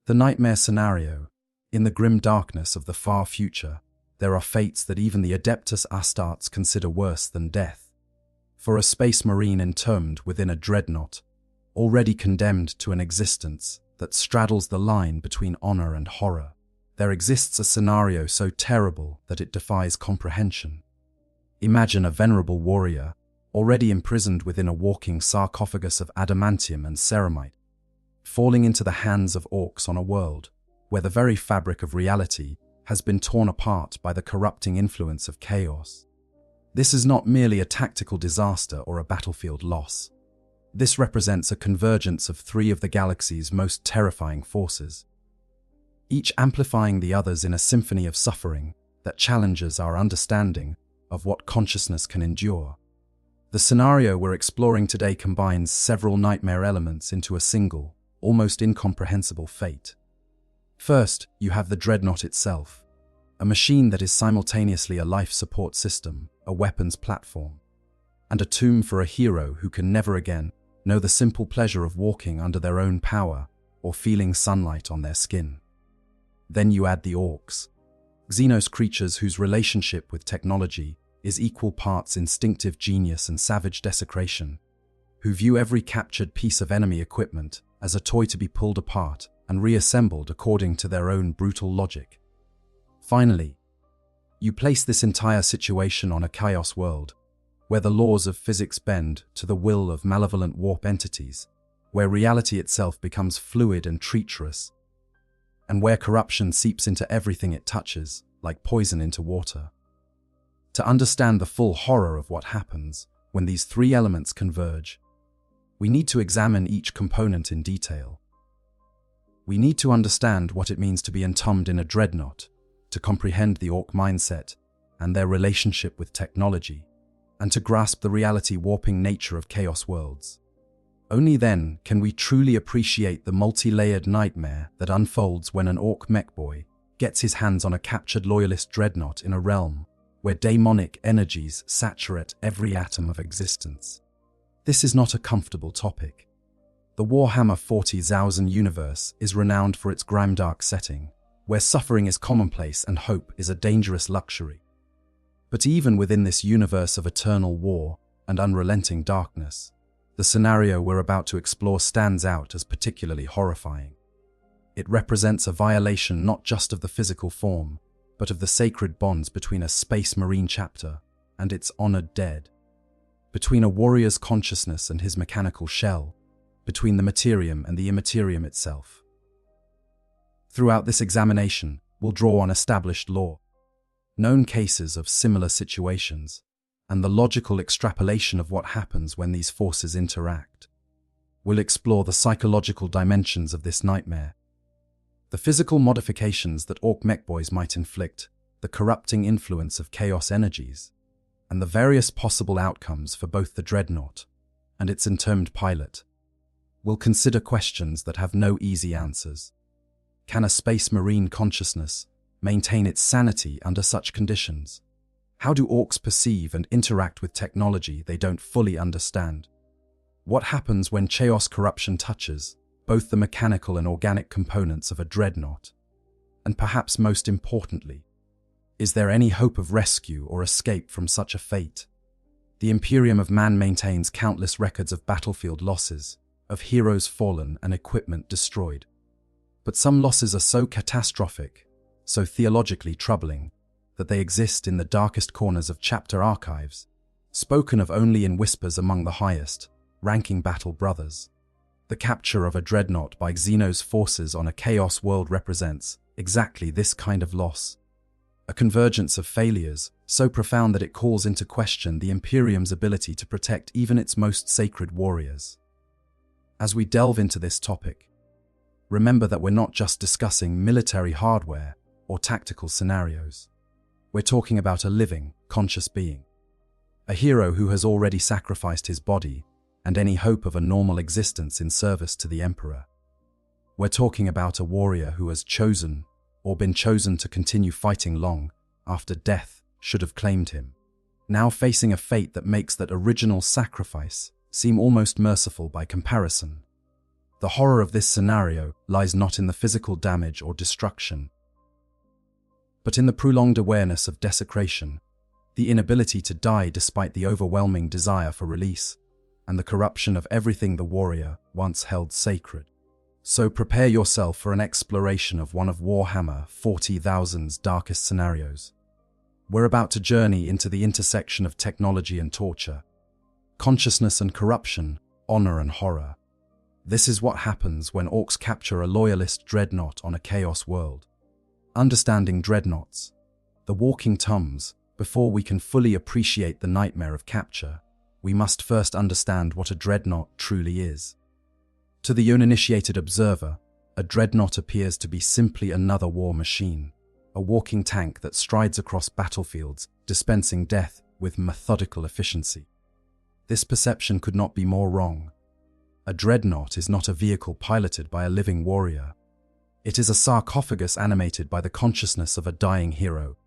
The nightmare scenario. In the grim darkness of the far future, there are fates that even the Adeptus Astartes consider worse than death. For a space marine entombed within a dreadnought, already condemned to an existence that straddles the line between honor and horror, there exists a scenario so terrible that it defies comprehension. Imagine a venerable warrior, already imprisoned within a walking sarcophagus of adamantium and ceramite, falling into the hands of Orks on a world where the very fabric of reality has been torn apart by the corrupting influence of chaos. This is not merely a tactical disaster or a battlefield loss. This represents a convergence of three of the galaxy's most terrifying forces, each amplifying the others in a symphony of suffering that challenges our understanding of what consciousness can endure. The scenario we're exploring today combines several nightmare elements into a single, almost incomprehensible fate. First, you have the Dreadnought itself, a machine that is simultaneously a life support system, a weapons platform, and a tomb for a hero who can never again know the simple pleasure of walking under their own power or feeling sunlight on their skin. Then you add the Orks, Xenos creatures whose relationship with technology is equal parts instinctive genius and savage desecration, who view every captured piece of enemy equipment as a toy to be pulled apart and reassembled according to their own brutal logic. Finally, you place this entire situation on a chaos world, where the laws of physics bend to the will of malevolent warp entities, where reality itself becomes fluid and treacherous, and where corruption seeps into everything it touches, like poison into water. To understand the full horror of what happens when these three elements converge, we need to examine each component in detail. We need to understand what it means to be entombed in a dreadnought, to comprehend the Ork mindset and their relationship with technology, and to grasp the reality-warping nature of chaos worlds. Only then can we truly appreciate the multi-layered nightmare that unfolds when an Ork mechboy gets his hands on a captured Loyalist dreadnought in a realm where demonic energies saturate every atom of existence. This is not a comfortable topic. The Warhammer 40k universe is renowned for its grimdark setting, where suffering is commonplace and hope is a dangerous luxury. But even within this universe of eternal war and unrelenting darkness, the scenario we're about to explore stands out as particularly horrifying. It represents a violation not just of the physical form, but of the sacred bonds between a space marine chapter and its honored dead, between a warrior's consciousness and his mechanical shell, between the materium and the immaterium itself. Throughout this examination, we'll draw on established law, known cases of similar situations, and the logical extrapolation of what happens when these forces interact. We'll explore the psychological dimensions of this nightmare, the physical modifications that Ork mechboys might inflict, the corrupting influence of chaos energies, and the various possible outcomes for both the Dreadnought and its entombed pilot. We'll consider questions that have no easy answers. Can a space marine consciousness maintain its sanity under such conditions? How do Orks perceive and interact with technology they don't fully understand? What happens when chaos corruption touches both the mechanical and organic components of a dreadnought? And perhaps most importantly, is there any hope of rescue or escape from such a fate? The Imperium of Man maintains countless records of battlefield losses, of heroes fallen and equipment destroyed. But some losses are so catastrophic, so theologically troubling, that they exist in the darkest corners of chapter archives, spoken of only in whispers among the highest, ranking battle brothers. The capture of a dreadnought by Xenos forces on a chaos world represents exactly this kind of loss. A convergence of failures so profound that it calls into question the Imperium's ability to protect even its most sacred warriors. As we delve into this topic, remember that we're not just discussing military hardware or tactical scenarios. We're talking about a living, conscious being, a hero who has already sacrificed his body and any hope of a normal existence in service to the Emperor. We're talking about a warrior who has chosen or been chosen to continue fighting long after death should have claimed him, now facing a fate that makes that original sacrifice seem almost merciful by comparison. The horror of this scenario lies not in the physical damage or destruction, but in the prolonged awareness of desecration, the inability to die despite the overwhelming desire for release, and the corruption of everything the warrior once held sacred. So prepare yourself for an exploration of one of Warhammer 40,000's darkest scenarios. We're about to journey into the intersection of technology and torture, consciousness and corruption, honor and horror. This is what happens when Orks capture a Loyalist Dreadnought on a Chaos world. Understanding Dreadnoughts, the walking tombs, before we can fully appreciate the nightmare of capture, we must first understand what a Dreadnought truly is. To the uninitiated observer, a Dreadnought appears to be simply another war machine, a walking tank that strides across battlefields, dispensing death with methodical efficiency. This perception could not be more wrong. A Dreadnought is not a vehicle piloted by a living warrior. It is a sarcophagus animated by the consciousness of a dying hero,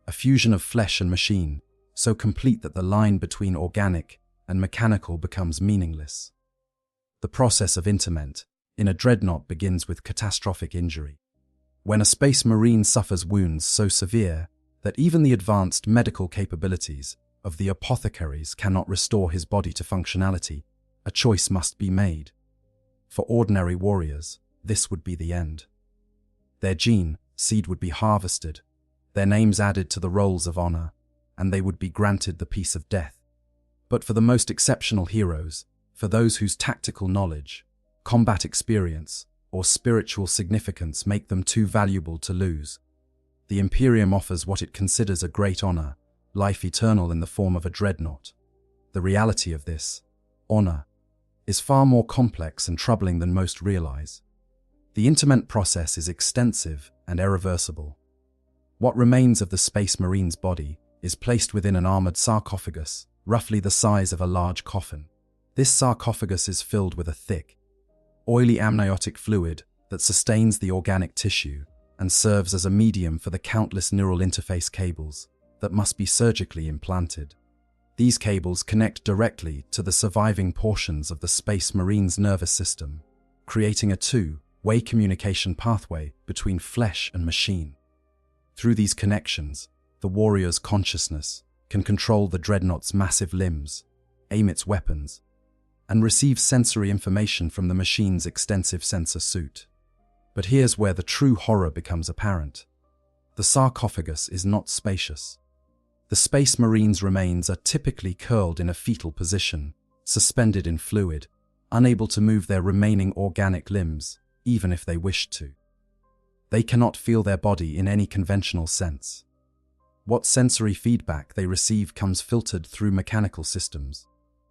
a fusion of flesh and machine, so complete that the line between organic and mechanical becomes meaningless. The process of interment in a Dreadnought begins with catastrophic injury. When a space marine suffers wounds so severe that even the advanced medical capabilities of the apothecaries cannot restore his body to functionality, a choice must be made. For ordinary warriors, this would be the end. Their gene seed would be harvested, their names added to the rolls of honor, and they would be granted the peace of death. But for the most exceptional heroes, for those whose tactical knowledge, combat experience, or spiritual significance make them too valuable to lose, the Imperium offers what it considers a great honor, life eternal in the form of a Dreadnought. The reality of this honor is far more complex and troubling than most realize. The interment process is extensive and irreversible. What remains of the Space Marine's body is placed within an armored sarcophagus, roughly the size of a large coffin. This sarcophagus is filled with a thick, oily amniotic fluid that sustains the organic tissue and serves as a medium for the countless neural interface cables that must be surgically implanted. These cables connect directly to the surviving portions of the Space Marine's nervous system, creating a two-way communication pathway between flesh and machine. Through these connections, the warrior's consciousness can control the Dreadnought's massive limbs, aim its weapons, and receive sensory information from the machine's extensive sensor suite. But here's where the true horror becomes apparent. The sarcophagus is not spacious. The Space Marine's remains are typically curled in a fetal position, suspended in fluid, unable to move their remaining organic limbs, even if they wished to. They cannot feel their body in any conventional sense. What sensory feedback they receive comes filtered through mechanical systems,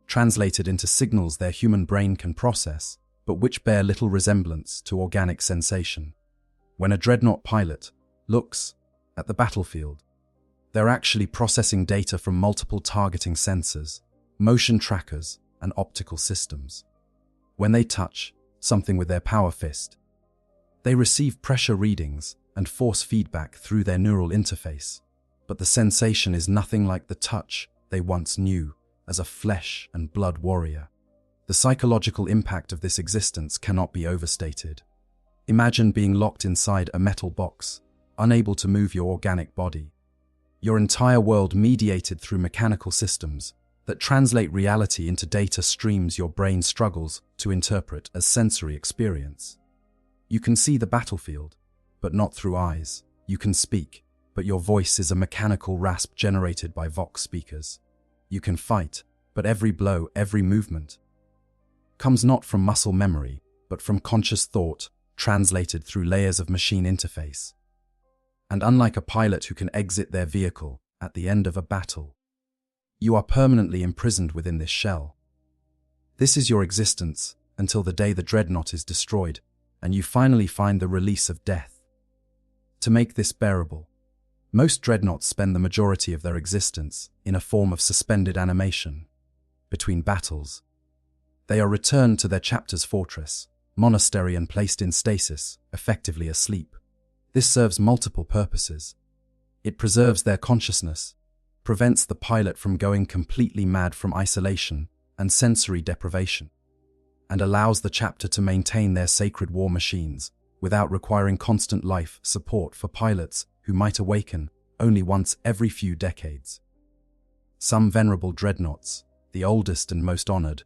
translated into signals their human brain can process, but which bear little resemblance to organic sensation. When a Dreadnought pilot looks at the battlefield, they're actually processing data from multiple targeting sensors, motion trackers, and optical systems. When they touch something with their power fist, they receive pressure readings and force feedback through their neural interface, but the sensation is nothing like the touch they once knew as a flesh and blood warrior. The psychological impact of this existence cannot be overstated. Imagine being locked inside a metal box, unable to move your organic body. Your entire world mediated through mechanical systems that translate reality into data streams your brain struggles to interpret as sensory experience. You can see the battlefield, but not through eyes. You can speak, but your voice is a mechanical rasp generated by Vox speakers. You can fight, but every blow, every movement comes not from muscle memory, but from conscious thought translated through layers of machine interface. And unlike a pilot who can exit their vehicle at the end of a battle, you are permanently imprisoned within this shell. This is your existence until the day the Dreadnought is destroyed and you finally find the release of death. To make this bearable, most Dreadnoughts spend the majority of their existence in a form of suspended animation. Between battles, they are returned to their chapter's fortress, monastery, and placed in stasis, effectively asleep. This serves multiple purposes. It preserves their consciousness, prevents the pilot from going completely mad from isolation and sensory deprivation, and allows the chapter to maintain their sacred war machines without requiring constant life support for pilots who might awaken only once every few decades. Some venerable dreadnoughts, the oldest and most honored,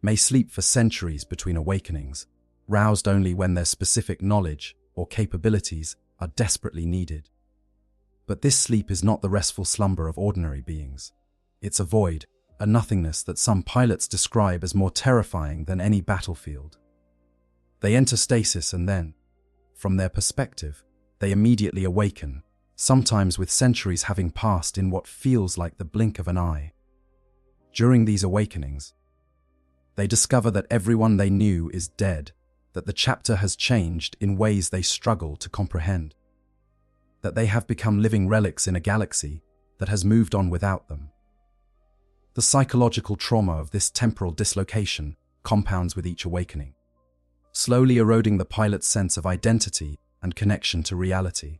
may sleep for centuries between awakenings, roused only when their specific knowledge or capabilities are desperately needed. But this sleep is not the restful slumber of ordinary beings. It's a void, a nothingness that some pilots describe as more terrifying than any battlefield. They enter stasis and then, from their perspective, they immediately awaken, sometimes with centuries having passed in what feels like the blink of an eye. During these awakenings, they discover that everyone they knew is dead, that the chapter has changed in ways they struggle to comprehend, that they have become living relics in a galaxy that has moved on without them. The psychological trauma of this temporal dislocation compounds with each awakening, slowly eroding the pilot's sense of identity and connection to reality.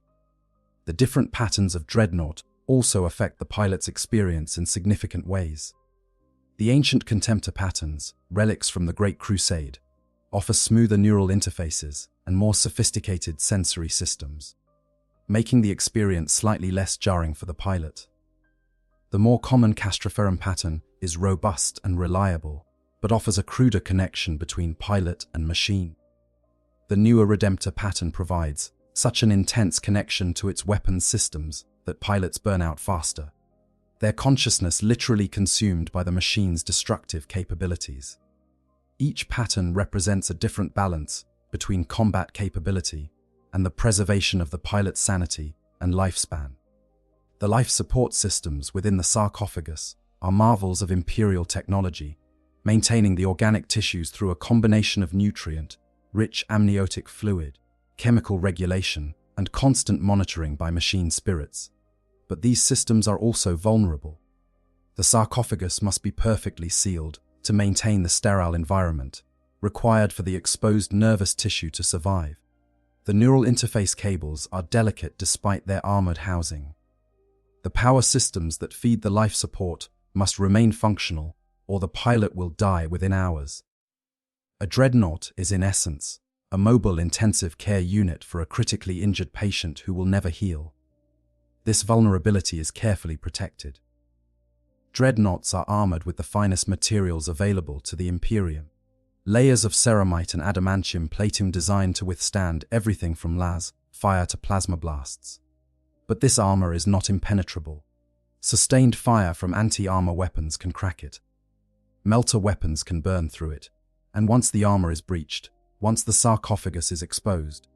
The different patterns of Dreadnought also affect the pilot's experience in significant ways. The ancient Contemptor patterns, relics from the Great Crusade, offer smoother neural interfaces and more sophisticated sensory systems, making the experience slightly less jarring for the pilot. The more common Castroferrum pattern is robust and reliable, but offers a cruder connection between pilot and machine. The newer Redemptor pattern provides such an intense connection to its weapons systems that pilots burn out faster, their consciousness literally consumed by the machine's destructive capabilities. Each pattern represents a different balance between combat capability and the preservation of the pilot's sanity and lifespan. The life support systems within the sarcophagus are marvels of Imperial technology, maintaining the organic tissues through a combination of nutrient-rich amniotic fluid, chemical regulation, and constant monitoring by machine spirits. But these systems are also vulnerable. The sarcophagus must be perfectly sealed to maintain the sterile environment required for the exposed nervous tissue to survive. The neural interface cables are delicate despite their armored housing. The power systems that feed the life support must remain functional, or the pilot will die within hours. A dreadnought is, in essence, a mobile intensive care unit for a critically injured patient who will never heal. This vulnerability is carefully protected. Dreadnoughts are armored with the finest materials available to the Imperium. Layers of ceramite and adamantium plating designed to withstand everything from fire to plasma blasts. But this armor is not impenetrable. Sustained fire from anti-armor weapons can crack it. Melter weapons can burn through it, and once the armor is breached, once the sarcophagus is exposed,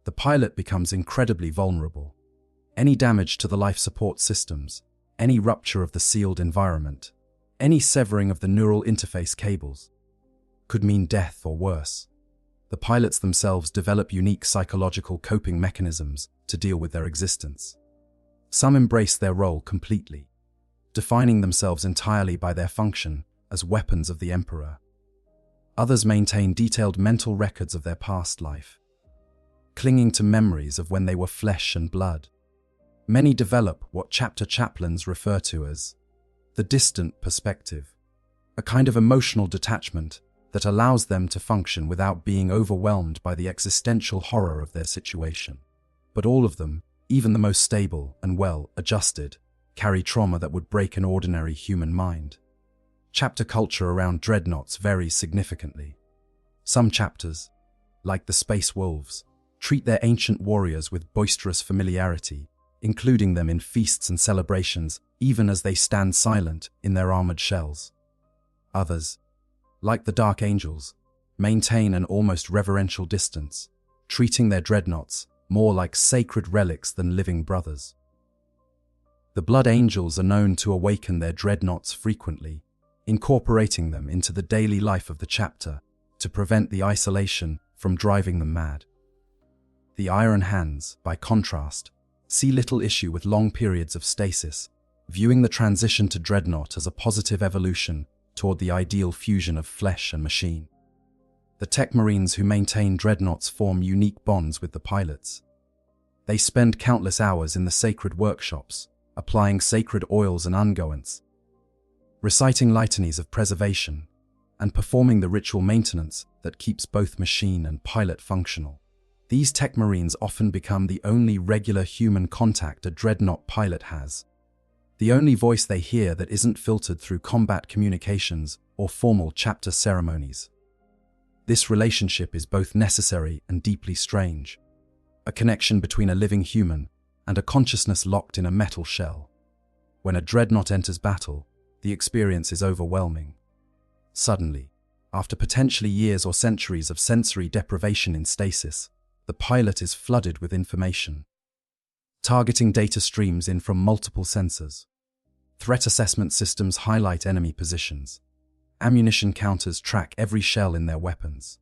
the pilot becomes incredibly vulnerable. Any damage to the life support systems, any rupture of the sealed environment, any severing of the neural interface cables, could mean death or worse. The pilots themselves develop unique psychological coping mechanisms to deal with their existence. Some embrace their role completely, defining themselves entirely by their function as weapons of the Emperor. Others maintain detailed mental records of their past life, clinging to memories of when they were flesh and blood. Many develop what chapter chaplains refer to as the distant perspective, a kind of emotional detachment that allows them to function without being overwhelmed by the existential horror of their situation. But all of them, even the most stable and well-adjusted, carry trauma that would break an ordinary human mind. Chapter culture around dreadnoughts varies significantly. Some chapters, like the Space Wolves, treat their ancient warriors with boisterous familiarity, including them in feasts and celebrations, even as they stand silent in their armored shells. Others, like the Dark Angels, maintain an almost reverential distance, treating their dreadnoughts more like sacred relics than living brothers. The Blood Angels are known to awaken their dreadnoughts frequently, incorporating them into the daily life of the chapter to prevent the isolation from driving them mad. The Iron Hands, by contrast, see little issue with long periods of stasis, viewing the transition to dreadnought as a positive evolution toward the ideal fusion of flesh and machine. The tech marines who maintain dreadnoughts form unique bonds with the pilots. They spend countless hours in the sacred workshops, applying sacred oils and unguents, reciting litanies of preservation, and performing the ritual maintenance that keeps both machine and pilot functional. These tech marines often become the only regular human contact a Dreadnought pilot has, the only voice they hear that isn't filtered through combat communications or formal chapter ceremonies. This relationship is both necessary and deeply strange, a connection between a living human and a consciousness locked in a metal shell. When a Dreadnought enters battle, the experience is overwhelming. Suddenly, after potentially years or centuries of sensory deprivation in stasis, the pilot is flooded with information. Targeting data streams in from multiple sensors. Threat assessment systems highlight enemy positions. Ammunition counters track every shell in their weapons.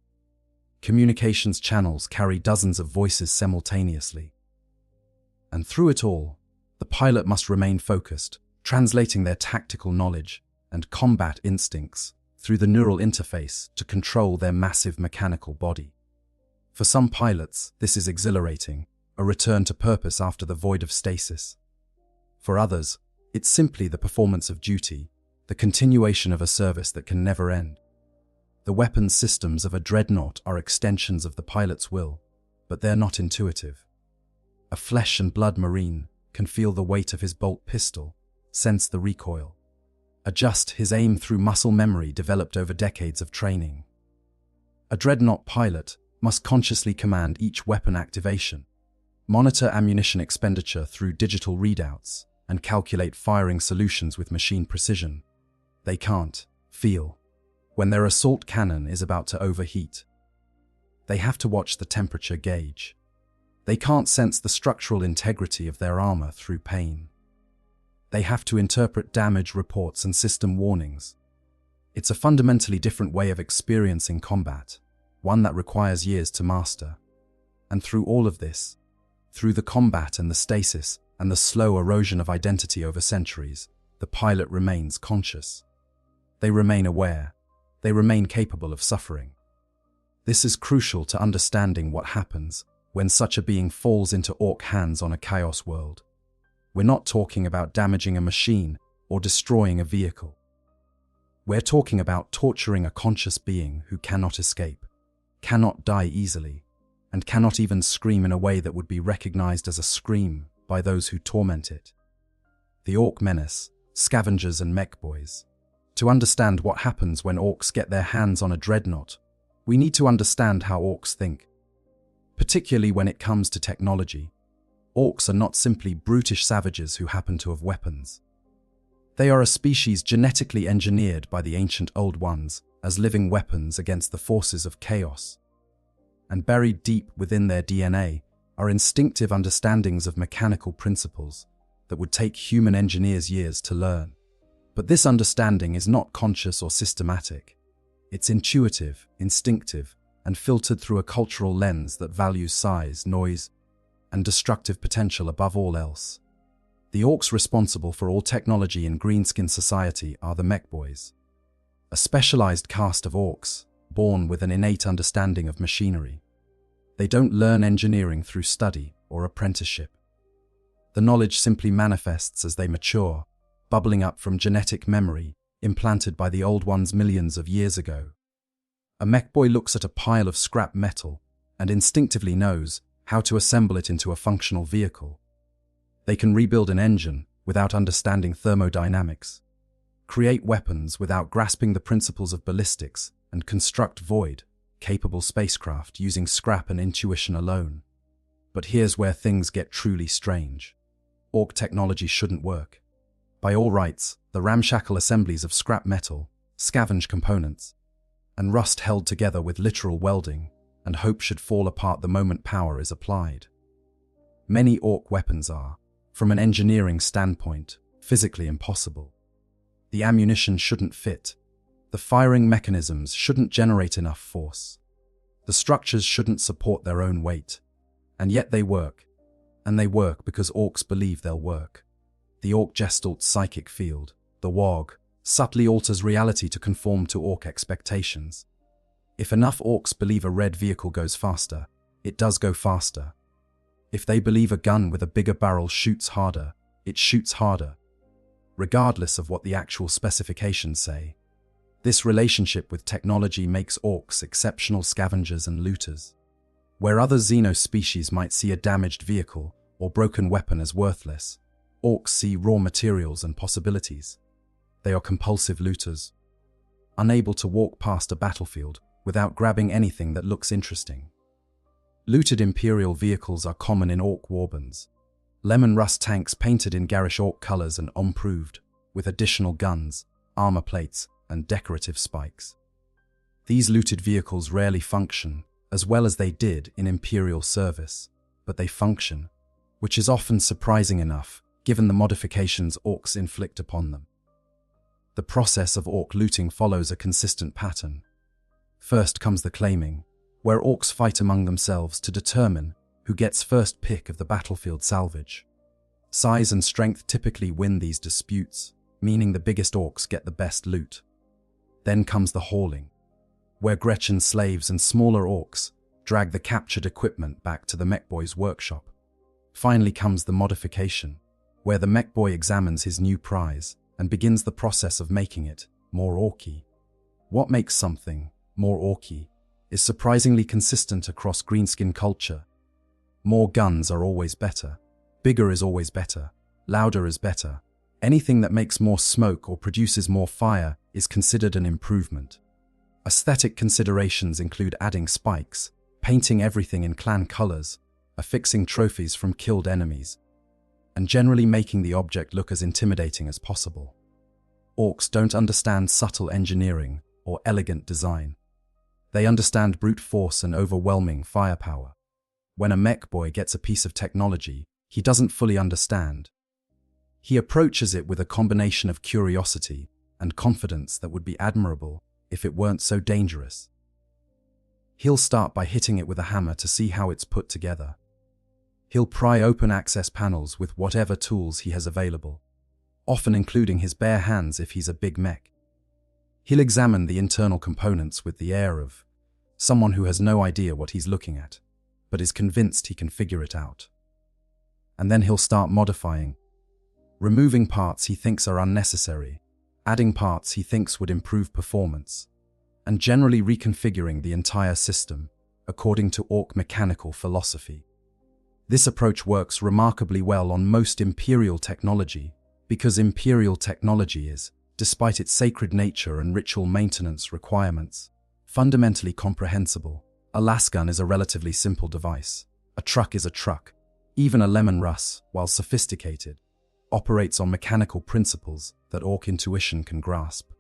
Communications channels carry dozens of voices simultaneously. And through it all, the pilot must remain focused, translating their tactical knowledge and combat instincts through the neural interface to control their massive mechanical body. For some pilots, this is exhilarating, a return to purpose after the void of stasis. For others, it's simply the performance of duty, the continuation of a service that can never end. The weapons systems of a Dreadnought are extensions of the pilot's will, but they're not intuitive. A flesh and blood Marine can feel the weight of his bolt pistol, sense the recoil, adjust his aim through muscle memory developed over decades of training. A Dreadnought pilot must consciously command each weapon activation, monitor ammunition expenditure through digital readouts, and calculate firing solutions with machine precision. They can't feel when their assault cannon is about to overheat. They have to watch the temperature gauge. They can't sense the structural integrity of their armor through pain. They have to interpret damage reports and system warnings. It's a fundamentally different way of experiencing combat, one that requires years to master. And through all of this, through the combat and the stasis and the slow erosion of identity over centuries, the pilot remains conscious. They remain aware. They remain capable of suffering. This is crucial to understanding what happens when such a being falls into Ork hands on a chaos world. We're not talking about damaging a machine or destroying a vehicle. We're talking about torturing a conscious being who cannot escape, cannot die easily, and cannot even scream in a way that would be recognized as a scream by those who torment it. The Ork menace, scavengers and mech boys. To understand what happens when Orks get their hands on a Dreadnought, we need to understand how Orks think. Particularly when it comes to technology, Orks are not simply brutish savages who happen to have weapons. They are a species genetically engineered by the ancient Old Ones as living weapons against the forces of chaos. And buried deep within their DNA are instinctive understandings of mechanical principles that would take human engineers years to learn. But this understanding is not conscious or systematic. It's intuitive, instinctive, and filtered through a cultural lens that values size, noise, and destructive potential above all else. The Orks responsible for all technology in Greenskin society are the mech boys, a specialized caste of Orks born with an innate understanding of machinery. They don't learn engineering through study or apprenticeship. The knowledge simply manifests as they mature, bubbling up from genetic memory implanted by the Old Ones millions of years ago. A mech boy looks at a pile of scrap metal and instinctively knows how to assemble it into a functional vehicle. They can rebuild an engine without understanding thermodynamics, create weapons without grasping the principles of ballistics, and construct void-capable spacecraft using scrap and intuition alone. But here's where things get truly strange. Ork technology shouldn't work. By all rights, the ramshackle assemblies of scrap metal, scavenge components, and rust held together with literal welding, and hope should fall apart the moment power is applied. Many Ork weapons are, from an engineering standpoint, physically impossible. The ammunition shouldn't fit. The firing mechanisms shouldn't generate enough force. The structures shouldn't support their own weight. And yet they work. And they work because Orks believe they'll work. The Ork Gestalt psychic field, the WOG, subtly alters reality to conform to Ork expectations. If enough Orks believe a red vehicle goes faster, it does go faster. If they believe a gun with a bigger barrel shoots harder, it shoots harder, regardless of what the actual specifications say. This relationship with technology makes orcs exceptional scavengers and looters. Where other xenospecies might see a damaged vehicle or broken weapon as worthless, orcs see raw materials and possibilities. They are compulsive looters, unable to walk past a battlefield without grabbing anything that looks interesting. Looted Imperial vehicles are common in orc warbands. Lemon rust tanks painted in garish orc colors and improved, with additional guns, armor plates, and decorative spikes. These looted vehicles rarely function as well as they did in Imperial service, but they function, which is often surprising enough given the modifications orcs inflict upon them. The process of orc looting follows a consistent pattern. First comes the claiming, where orcs fight among themselves to determine who gets first pick of the battlefield salvage. Size and strength typically win these disputes, meaning the biggest orcs get the best loot. Then comes the hauling, where Gretchen slaves and smaller orcs drag the captured equipment back to the mechboy's workshop. Finally comes the modification, where the mechboy examines his new prize and begins the process of making it more orky. What makes something more orky is surprisingly consistent across greenskin culture. More guns are always better. Bigger is always better. Louder is better. Anything that makes more smoke or produces more fire is considered an improvement. Aesthetic considerations include adding spikes, painting everything in clan colors, affixing trophies from killed enemies, and generally making the object look as intimidating as possible. Orcs don't understand subtle engineering or elegant design. They understand brute force and overwhelming firepower. When a mech boy gets a piece of technology he doesn't fully understand, he approaches it with a combination of curiosity and confidence that would be admirable if it weren't so dangerous. He'll start by hitting it with a hammer to see how it's put together. He'll pry open access panels with whatever tools he has available, often including his bare hands if he's a big mech. He'll examine the internal components with the air of someone who has no idea what he's looking at, but is convinced he can figure it out. And then he'll start modifying, removing parts he thinks are unnecessary, adding parts he thinks would improve performance, and generally reconfiguring the entire system according to orc mechanical philosophy. This approach works remarkably well on most Imperial technology because Imperial technology is, despite its sacred nature and ritual maintenance requirements, fundamentally comprehensible. A lasgun is a relatively simple device. A truck is a truck. Even a lemon russ, while sophisticated, operates on mechanical principles that orc intuition can grasp.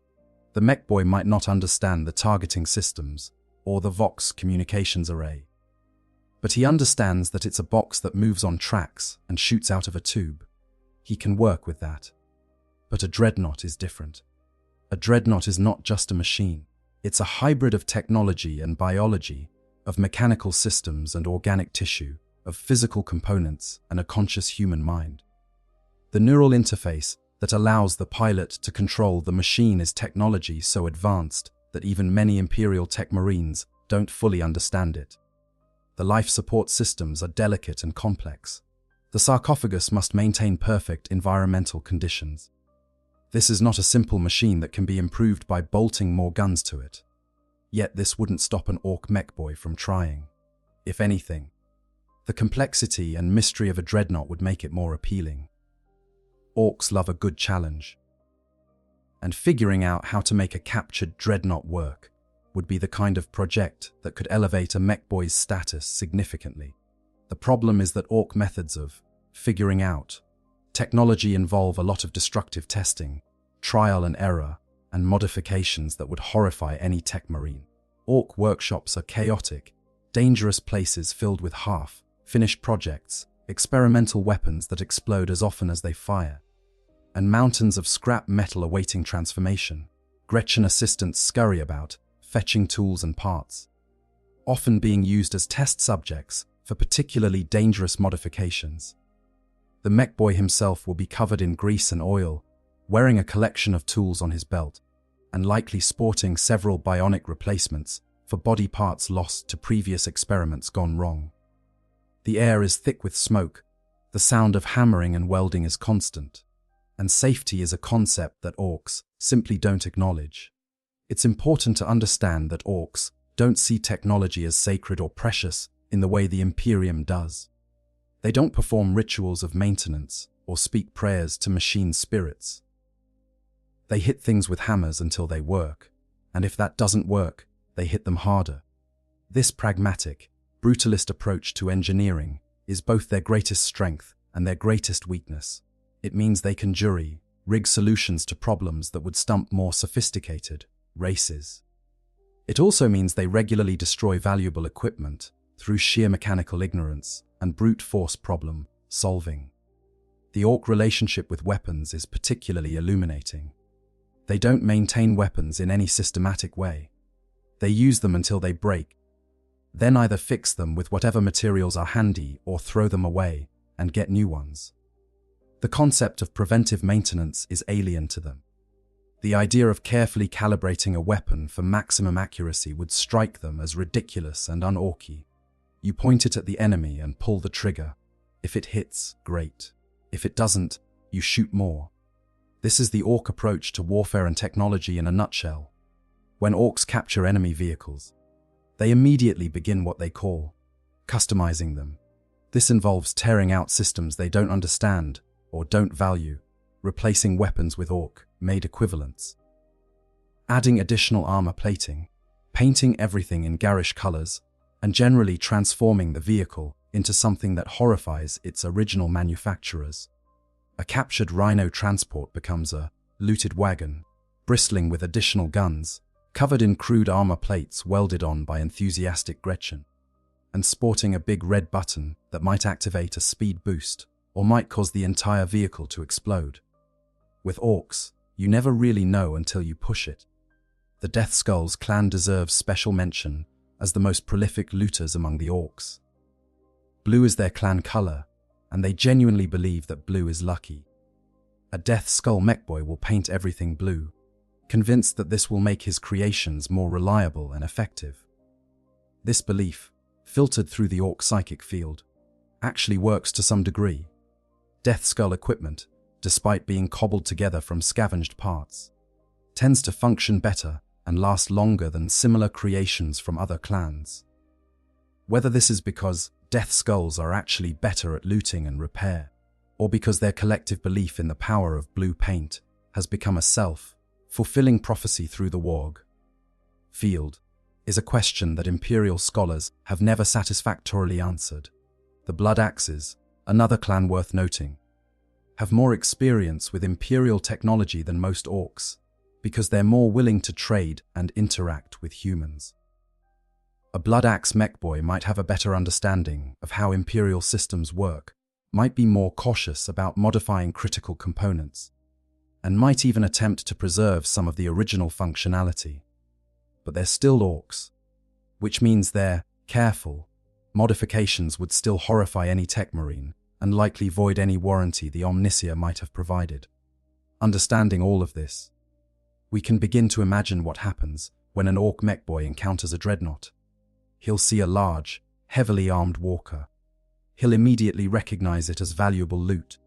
The mechboy might not understand the targeting systems or the Vox communications array, but he understands that it's a box that moves on tracks and shoots out of a tube. He can work with that. But a Dreadnought is different. A Dreadnought is not just a machine. It's a hybrid of technology and biology, of mechanical systems and organic tissue, of physical components and a conscious human mind. The neural interface that allows the pilot to control the machine is technology so advanced that even many Imperial tech marines don't fully understand it. The life support systems are delicate and complex. The sarcophagus must maintain perfect environmental conditions. This is not a simple machine that can be improved by bolting more guns to it. Yet this wouldn't stop an orc mechboy from trying. If anything, the complexity and mystery of a Dreadnought would make it more appealing. Orcs love a good challenge, and figuring out how to make a captured Dreadnought work would be the kind of project that could elevate a mechboy's status significantly. The problem is that orc methods of figuring out technology involve a lot of destructive testing, trial and error, and modifications that would horrify any tech marine. Orc workshops are chaotic, dangerous places filled with half-finished projects, experimental weapons that explode as often as they fire, and mountains of scrap metal awaiting transformation. Gretchen assistants scurry about, fetching tools and parts, often being used as test subjects for particularly dangerous modifications. The mechboy himself will be covered in grease and oil, wearing a collection of tools on his belt, and likely sporting several bionic replacements for body parts lost to previous experiments gone wrong. The air is thick with smoke, the sound of hammering and welding is constant, and safety is a concept that orcs simply don't acknowledge. It's important to understand that Orks don't see technology as sacred or precious in the way the Imperium does. They don't perform rituals of maintenance or speak prayers to machine spirits. They hit things with hammers until they work, and if that doesn't work, they hit them harder. This pragmatic, brutalist approach to engineering is both their greatest strength and their greatest weakness. It means they can rig solutions to problems that would stump more sophisticated races. It also means they regularly destroy valuable equipment through sheer mechanical ignorance and brute force problem solving. The Ork relationship with weapons is particularly illuminating. They don't maintain weapons in any systematic way. They use them until they break, then either fix them with whatever materials are handy or throw them away and get new ones. The concept of preventive maintenance is alien to them. The idea of carefully calibrating a weapon for maximum accuracy would strike them as ridiculous and un-Orky. You point it at the enemy and pull the trigger. If it hits, great. If it doesn't, you shoot more. This is the Ork approach to warfare and technology in a nutshell. When Orks capture enemy vehicles, they immediately begin what they call customizing them. This involves tearing out systems they don't understand or don't value, replacing weapons with Ork-made equivalents, adding additional armor plating, painting everything in garish colors, and generally transforming the vehicle into something that horrifies its original manufacturers. A captured rhino transport becomes a looted wagon, bristling with additional guns, covered in crude armor plates welded on by enthusiastic Gretchen, and sporting a big red button that might activate a speed boost or might cause the entire vehicle to explode. With Orks, you never really know until you push it. The Death Skulls clan deserves special mention as the most prolific looters among the Orks. Blue is their clan color, and they genuinely believe that blue is lucky. A Death Skull mechboy will paint everything blue, convinced that this will make his creations more reliable and effective. This belief, filtered through the Ork psychic field, actually works to some degree. Death Skull equipment, despite being cobbled together from scavenged parts, tends to function better and last longer than similar creations from other clans. Whether this is because Death Skulls are actually better at looting and repair, or because their collective belief in the power of blue paint has become a self-fulfilling prophecy through the warg field, is a question that Imperial scholars have never satisfactorily answered. The Blood Axes, another clan worth noting, have more experience with Imperial technology than most Orks, because they're more willing to trade and interact with humans. A Blood Axe mechboy might have a better understanding of how Imperial systems work, might be more cautious about modifying critical components, and might even attempt to preserve some of the original functionality. But they're still Orks, which means their careful modifications would still horrify any tech marine and likely void any warranty the Omnicia might have provided. Understanding all of this, we can begin to imagine what happens when an Ork mechboy encounters a Dreadnought. He'll see a large, heavily armed walker. He'll immediately recognize it as valuable loot,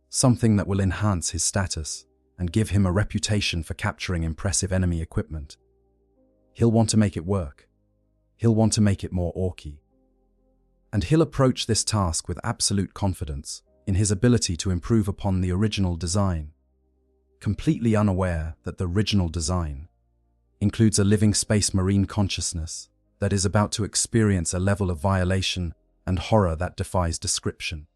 something that will enhance his status and give him a reputation for capturing impressive enemy equipment. He'll want to make it work. He'll want to make it more Orky. And he'll approach this task with absolute confidence in his ability to improve upon the original design, completely unaware that the original design includes a living space marine consciousness that is about to experience a level of violation and horror that defies description.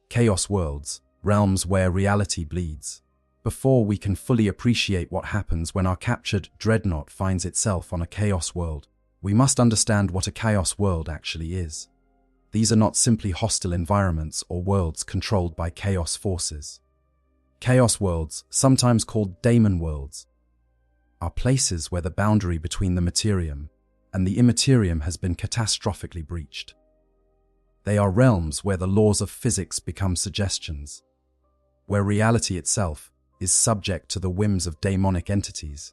Chaos worlds, realms where reality bleeds. Before we can fully appreciate what happens when our captured Dreadnought finds itself on a chaos world, we must understand what a chaos world actually is. These are not simply hostile environments or worlds controlled by chaos forces. Chaos worlds, sometimes called daemon worlds, are places where the boundary between the materium and the immaterium has been catastrophically breached. They are realms where the laws of physics become suggestions, where reality itself is subject to the whims of daemonic entities,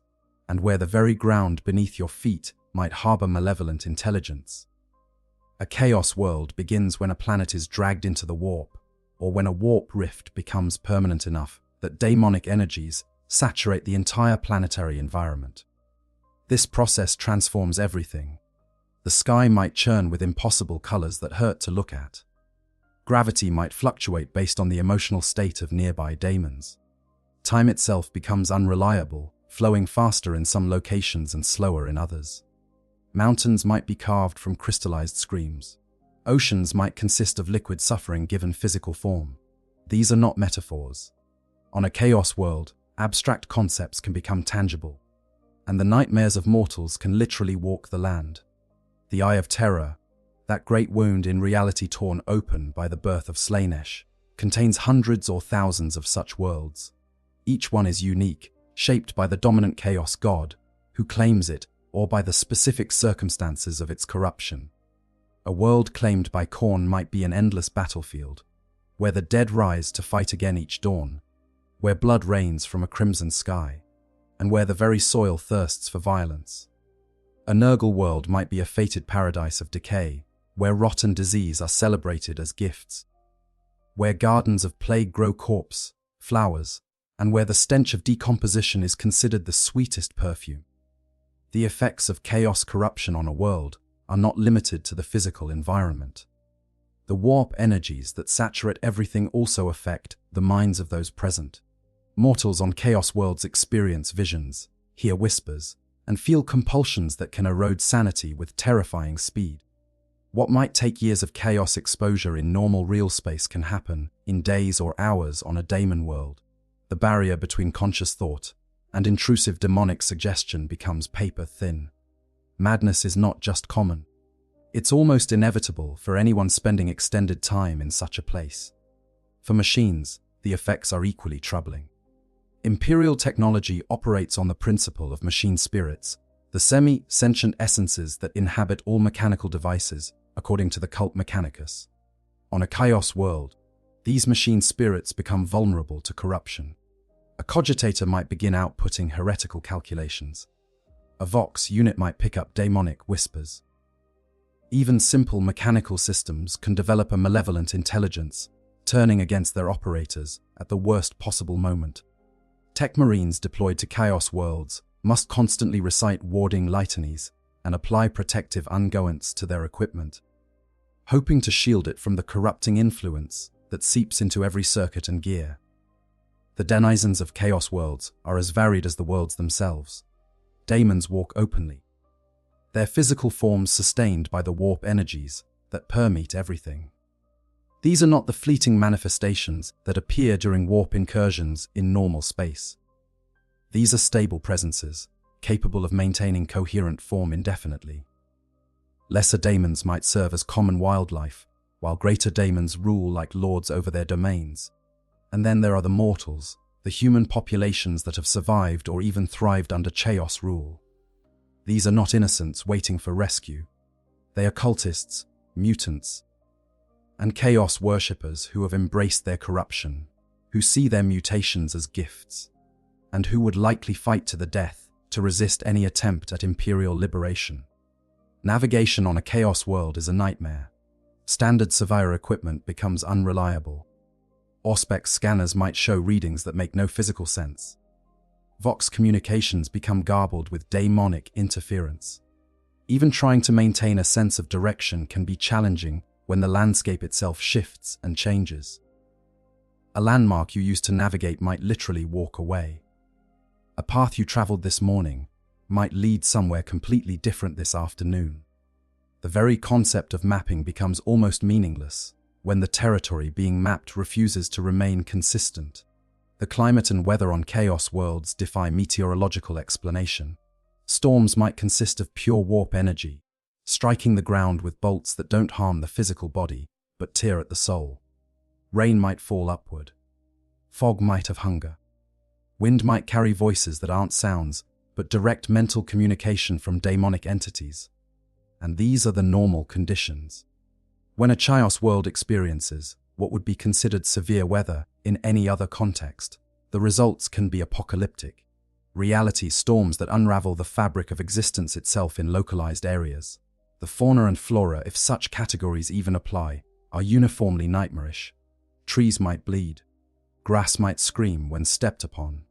and where the very ground beneath your feet might harbor malevolent intelligence. A chaos world begins when a planet is dragged into the warp, or when a warp rift becomes permanent enough that daemonic energies saturate the entire planetary environment. This process transforms everything. The sky might churn with impossible colors that hurt to look at. Gravity might fluctuate based on the emotional state of nearby daemons. Time itself becomes unreliable, flowing faster in some locations and slower in others. Mountains might be carved from crystallized screams. Oceans might consist of liquid suffering given physical form. These are not metaphors. On a chaos world, abstract concepts can become tangible, and the nightmares of mortals can literally walk the land. The Eye of Terror, that great wound in reality torn open by the birth of Slaanesh, contains hundreds or thousands of such worlds. Each one is unique, shaped by the dominant chaos god, who claims it, or by the specific circumstances of its corruption. A world claimed by Khorne might be an endless battlefield, where the dead rise to fight again each dawn, where blood rains from a crimson sky, and where the very soil thirsts for violence. A Nurgle world might be a fated paradise of decay, where rot and disease are celebrated as gifts, where gardens of plague grow corpse, flowers, and where the stench of decomposition is considered the sweetest perfume. The effects of chaos corruption on a world are not limited to the physical environment. The warp energies that saturate everything also affect the minds of those present. Mortals on chaos worlds experience visions, hear whispers, and feel compulsions that can erode sanity with terrifying speed. What might take years of chaos exposure in normal real space can happen in days or hours on a daemon world. The barrier between conscious thought and intrusive demonic suggestion becomes paper thin. Madness is not just common. It's almost inevitable for anyone spending extended time in such a place. For machines, the effects are equally troubling. Imperial technology operates on the principle of machine spirits, the semi-sentient essences that inhabit all mechanical devices, according to the cult Mechanicus. On a chaos world, these machine spirits become vulnerable to corruption. A cogitator might begin outputting heretical calculations. A Vox unit might pick up daemonic whispers. Even simple mechanical systems can develop a malevolent intelligence, turning against their operators at the worst possible moment. Tech Marines deployed to chaos worlds must constantly recite warding litanies and apply protective unguents to their equipment, hoping to shield it from the corrupting influence that seeps into every circuit and gear. The denizens of chaos worlds are as varied as the worlds themselves. Daemons walk openly, their physical forms sustained by the warp energies that permeate everything. These are not the fleeting manifestations that appear during warp incursions in normal space. These are stable presences, capable of maintaining coherent form indefinitely. Lesser daemons might serve as common wildlife, while greater daemons rule like lords over their domains. And then there are the mortals, the human populations that have survived or even thrived under chaos rule. These are not innocents waiting for rescue. They are cultists, mutants, and chaos worshippers who have embraced their corruption, who see their mutations as gifts, and who would likely fight to the death to resist any attempt at imperial liberation. Navigation on a chaos world is a nightmare. Standard surveyor equipment becomes unreliable. Auspex scanners might show readings that make no physical sense. Vox communications become garbled with daemonic interference. Even trying to maintain a sense of direction can be challenging when the landscape itself shifts and changes. A landmark you used to navigate might literally walk away. A path you traveled this morning might lead somewhere completely different this afternoon. The very concept of mapping becomes almost meaningless when the territory being mapped refuses to remain consistent. The climate and weather on chaos worlds defy meteorological explanation. Storms might consist of pure warp energy, striking the ground with bolts that don't harm the physical body, but tear at the soul. Rain might fall upward. Fog might have hunger. Wind might carry voices that aren't sounds, but direct mental communication from daemonic entities. And these are the normal conditions. When a chaos world experiences what would be considered severe weather in any other context, the results can be apocalyptic. Reality storms that unravel the fabric of existence itself in localized areas. The fauna and flora, if such categories even apply, are uniformly nightmarish. Trees might bleed. Grass might scream when stepped upon.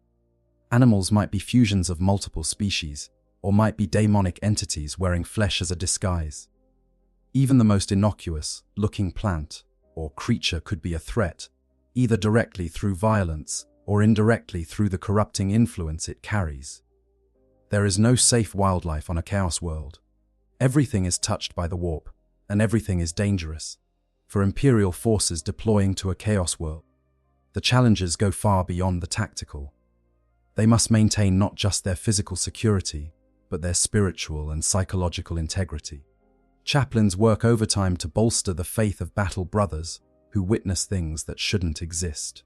Animals might be fusions of multiple species, or might be daemonic entities wearing flesh as a disguise. Even the most innocuous-looking plant or creature could be a threat, either directly through violence or indirectly through the corrupting influence it carries. There is no safe wildlife on a chaos world. Everything is touched by the warp, and everything is dangerous. For Imperial forces deploying to a chaos world, the challenges go far beyond the tactical. They must maintain not just their physical security, but their spiritual and psychological integrity. Chaplains work overtime to bolster the faith of battle brothers who witness things that shouldn't exist.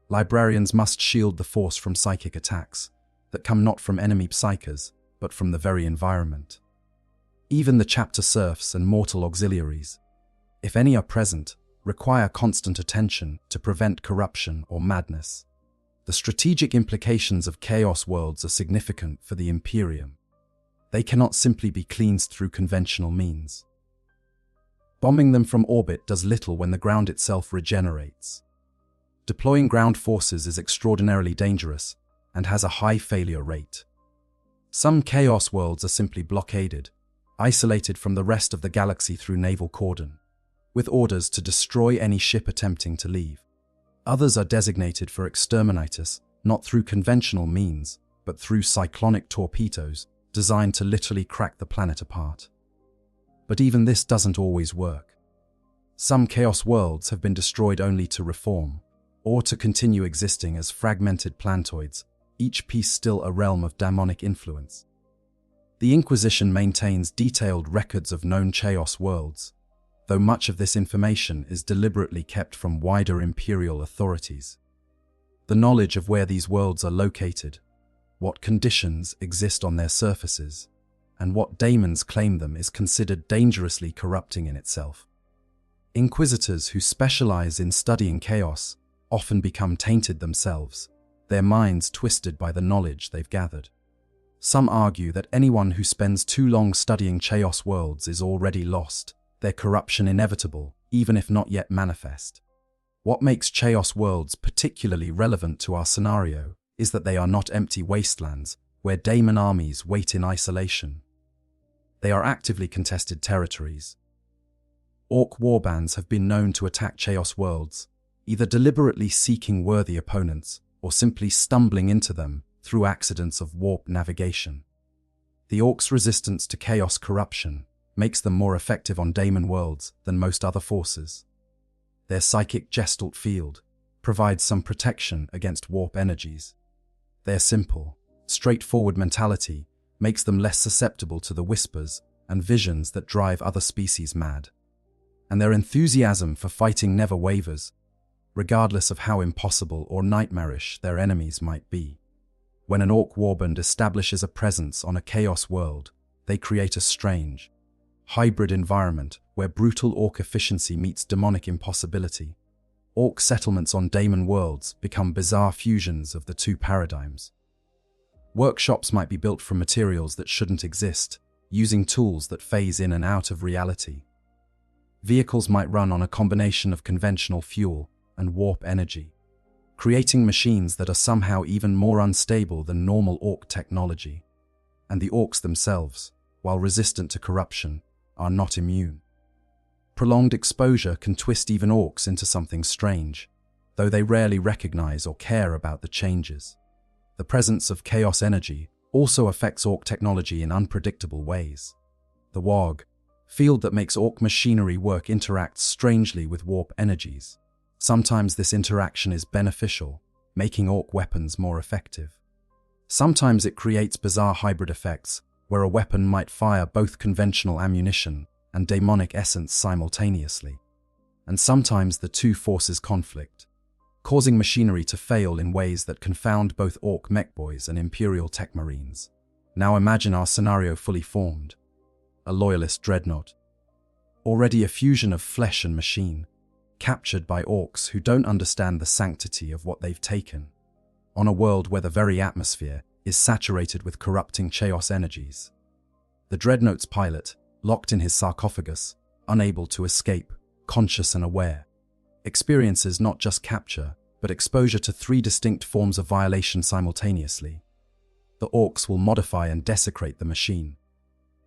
Librarians must shield the force from psychic attacks that come not from enemy psykers, but from the very environment. Even the chapter serfs and mortal auxiliaries, if any are present, require constant attention to prevent corruption or madness. The strategic implications of chaos worlds are significant for the Imperium. They cannot simply be cleansed through conventional means. Bombing them from orbit does little when the ground itself regenerates. Deploying ground forces is extraordinarily dangerous and has a high failure rate. Some chaos worlds are simply blockaded, isolated from the rest of the galaxy through naval cordon, with orders to destroy any ship attempting to leave. Others are designated for exterminatus, not through conventional means, but through cyclonic torpedoes designed to literally crack the planet apart. But even this doesn't always work. Some chaos worlds have been destroyed only to reform, or to continue existing as fragmented plantoids, each piece still a realm of demonic influence. The Inquisition maintains detailed records of known chaos worlds, though much of this information is deliberately kept from wider imperial authorities. The knowledge of where these worlds are located, what conditions exist on their surfaces, and what daemons claim them is considered dangerously corrupting in itself. Inquisitors who specialize in studying chaos often become tainted themselves, their minds twisted by the knowledge they've gathered. Some argue that anyone who spends too long studying chaos worlds is already lost, their corruption inevitable, even if not yet manifest. What makes chaos worlds particularly relevant to our scenario is that they are not empty wastelands where daemon armies wait in isolation. They are actively contested territories. Ork warbands have been known to attack chaos worlds, either deliberately seeking worthy opponents or simply stumbling into them through accidents of warp navigation. The Orks' resistance to chaos corruption makes them more effective on daemon worlds than most other forces. Their psychic gestalt field provides some protection against warp energies. Their simple, straightforward mentality makes them less susceptible to the whispers and visions that drive other species mad. And their enthusiasm for fighting never wavers, regardless of how impossible or nightmarish their enemies might be. When an Ork warband establishes a presence on a chaos world, they create a strange, hybrid environment where brutal Ork efficiency meets demonic impossibility. Ork settlements on daemon worlds become bizarre fusions of the two paradigms. Workshops might be built from materials that shouldn't exist, using tools that phase in and out of reality. Vehicles might run on a combination of conventional fuel and warp energy, creating machines that are somehow even more unstable than normal Ork technology. And the Orks themselves, while resistant to corruption, are not immune. Prolonged exposure can twist even Orks into something strange, though they rarely recognize or care about the changes. The presence of chaos energy also affects Ork technology in unpredictable ways. The WH40K field that makes Ork machinery work interacts strangely with warp energies. Sometimes this interaction is beneficial, making Ork weapons more effective. Sometimes it creates bizarre hybrid effects, where a weapon might fire both conventional ammunition and daemonic essence simultaneously. And sometimes the two forces conflict, causing machinery to fail in ways that confound both Ork mechboys and Imperial tech marines. Now imagine our scenario fully formed. A Loyalist Dreadnought, already a fusion of flesh and machine, captured by Orks who don't understand the sanctity of what they've taken, on a world where the very atmosphere is saturated with corrupting chaos energies. The Dreadnought's pilot, locked in his sarcophagus, unable to escape, conscious and aware, experiences not just capture, but exposure to three distinct forms of violation simultaneously. the Orks will modify and desecrate the machine.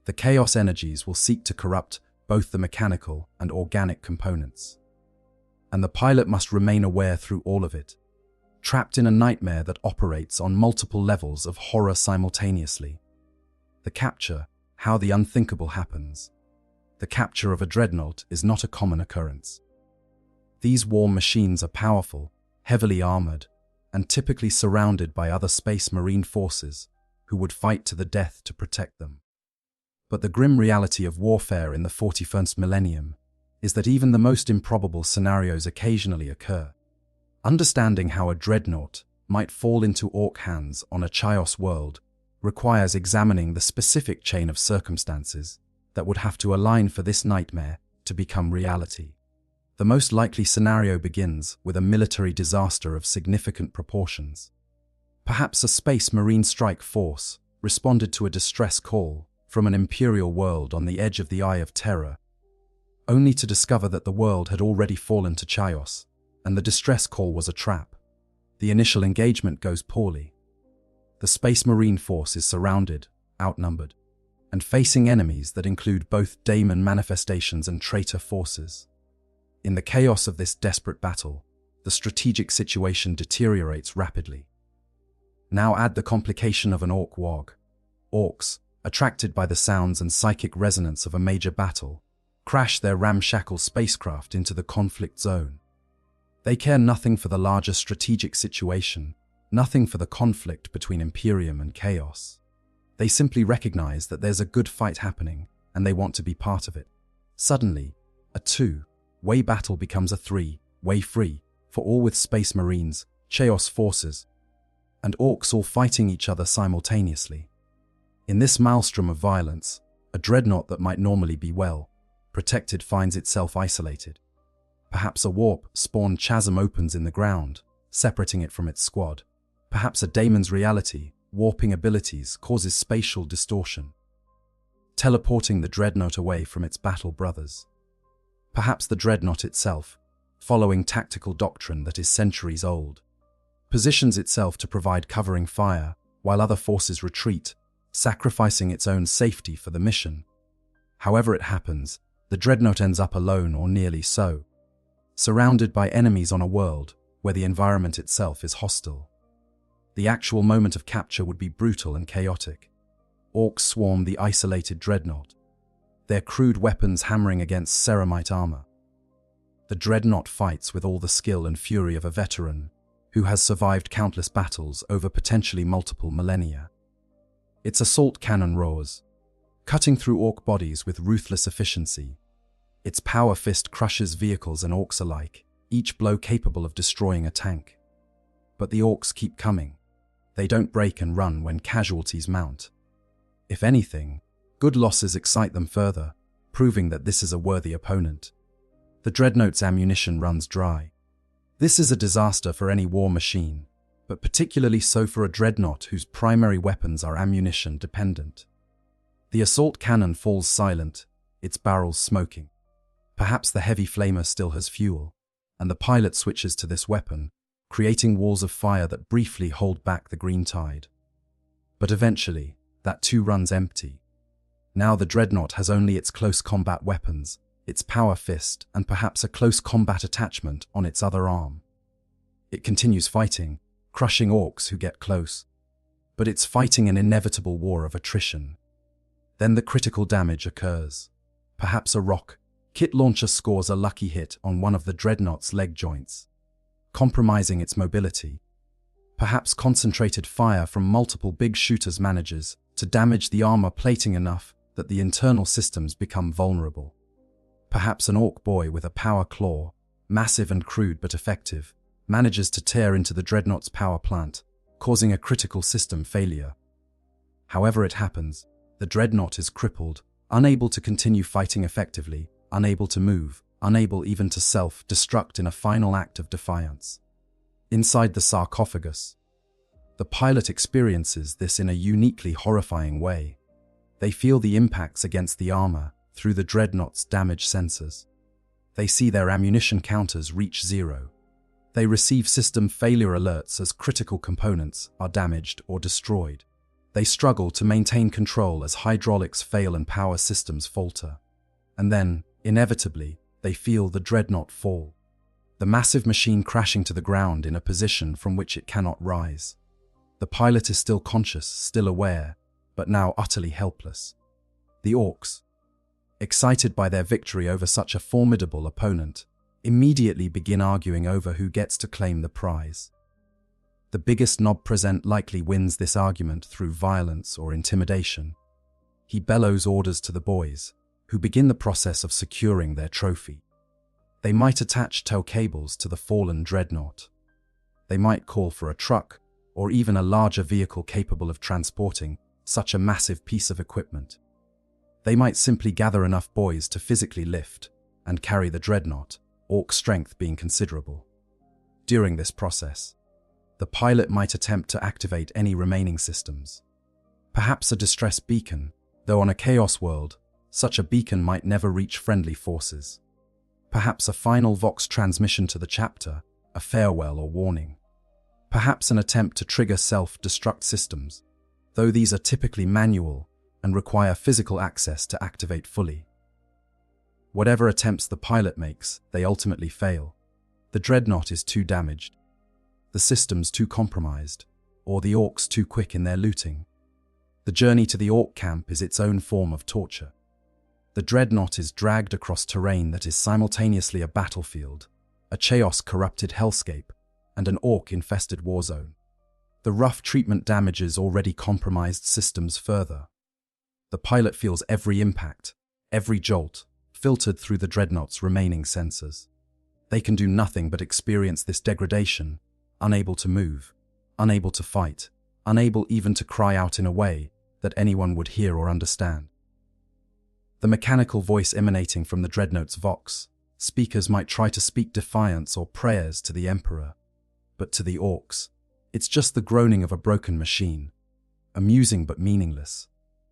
The chaos energies will seek to corrupt both the mechanical and organic components. And the pilot must remain aware through all of it, trapped in a nightmare that operates on multiple levels of horror simultaneously. The capture, how the unthinkable happens. The capture of a dreadnought is not a common occurrence. These war machines are powerful, heavily armored, and typically surrounded by other space marine forces who would fight to the death to protect them. But the grim reality of warfare in the 41st millennium is that even the most improbable scenarios occasionally occur. Understanding how a dreadnought might fall into Ork hands on a Chaos world requires examining the specific chain of circumstances that would have to align for this nightmare to become reality. The most likely scenario begins with a military disaster of significant proportions. Perhaps a space marine strike force responded to a distress call from an Imperial world on the edge of the Eye of Terror, only to discover that the world had already fallen to Chaos, and the distress call was a trap. The initial engagement goes poorly. The Space Marine force is surrounded, outnumbered, and facing enemies that include both daemon manifestations and traitor forces. In the chaos of this desperate battle, the strategic situation deteriorates rapidly. Now add the complication of an Ork wog. Orks, attracted by the sounds and psychic resonance of a major battle, crash their ramshackle spacecraft into the conflict zone. They care nothing for the larger strategic situation, nothing for the conflict between Imperium and Chaos. They simply recognize that there's a good fight happening, and they want to be part of it. Suddenly, a two-way battle becomes a three-way free for all, with Space Marines, Chaos forces, and Orks all fighting each other simultaneously. In this maelstrom of violence, a dreadnought that might normally be well protected finds itself isolated. Perhaps a warp-spawned chasm opens in the ground, separating it from its squad. Perhaps a daemon's reality, warping abilities, causes spatial distortion, teleporting the dreadnought away from its battle brothers. Perhaps the dreadnought itself, following tactical doctrine that is centuries old, positions itself to provide covering fire while other forces retreat, sacrificing its own safety for the mission. However it happens, the dreadnought ends up alone or nearly so, surrounded by enemies on a world where the environment itself is hostile. The actual moment of capture would be brutal and chaotic. Orks swarm the isolated dreadnought, their crude weapons hammering against ceramite armor. The dreadnought fights with all the skill and fury of a veteran who has survived countless battles over potentially multiple millennia. Its assault cannon roars, cutting through Ork bodies with ruthless efficiency. Its power fist crushes vehicles and Orks alike, each blow capable of destroying a tank. But the Orks keep coming. They don't break and run when casualties mount. If anything, good losses excite them further, proving that this is a worthy opponent. The dreadnought's ammunition runs dry. This is a disaster for any war machine, but particularly so for a dreadnought whose primary weapons are ammunition dependent. The assault cannon falls silent, its barrels smoking. Perhaps the heavy flamer still has fuel, and the pilot switches to this weapon, creating walls of fire that briefly hold back the green tide. But eventually, that too runs empty. Now the dreadnought has only its close combat weapons, its power fist, and perhaps a close combat attachment on its other arm. It continues fighting, crushing Orks who get close. But it's fighting an inevitable war of attrition. Then the critical damage occurs. Perhaps a rocket launcher scores a lucky hit on one of the dreadnought's leg joints, compromising its mobility. Perhaps concentrated fire from multiple big shooters manages to damage the armor plating enough that the internal systems become vulnerable. Perhaps an Ork boy with a power claw, massive and crude but effective, manages to tear into the dreadnought's power plant, causing a critical system failure. However it happens, the dreadnought is crippled, unable to continue fighting effectively, unable to move, unable even to self-destruct in a final act of defiance. Inside the sarcophagus, the pilot experiences this in a uniquely horrifying way. They feel the impacts against the armor through the dreadnought's damage sensors. They see their ammunition counters reach zero. They receive system failure alerts as critical components are damaged or destroyed. They struggle to maintain control as hydraulics fail and power systems falter. And then, inevitably, they feel the Dreadnought fall. The massive machine crashing to the ground in a position from which it cannot rise. The pilot is still conscious, still aware, but now utterly helpless. The Orks, excited by their victory over such a formidable opponent, immediately begin arguing over who gets to claim the prize. The biggest knob present likely wins this argument through violence or intimidation. He bellows orders to the boys, who begin the process of securing their trophy. They might attach tow cables to the fallen Dreadnought. They might call for a truck, or even a larger vehicle capable of transporting such a massive piece of equipment. They might simply gather enough boys to physically lift and carry the Dreadnought, Ork strength being considerable. During this process, the pilot might attempt to activate any remaining systems. Perhaps a distress beacon, though on a chaos world, such a beacon might never reach friendly forces. Perhaps a final Vox transmission to the chapter, a farewell or warning. Perhaps an attempt to trigger self-destruct systems, though these are typically manual and require physical access to activate fully. Whatever attempts the pilot makes, they ultimately fail. The Dreadnought is too damaged, the systems too compromised, or the Orks too quick in their looting. The journey to the Ork camp is its own form of torture. The Dreadnought is dragged across terrain that is simultaneously a battlefield, a chaos-corrupted hellscape, and an Ork-infested war zone. The rough treatment damages already compromised systems further. The pilot feels every impact, every jolt, filtered through the Dreadnought's remaining sensors. They can do nothing but experience this degradation, unable to move, unable to fight, unable even to cry out in a way that anyone would hear or understand. The mechanical voice emanating from the Dreadnought's Vox, speakers might try to speak defiance or prayers to the Emperor, but to the Orks, it's just the groaning of a broken machine, amusing but meaningless.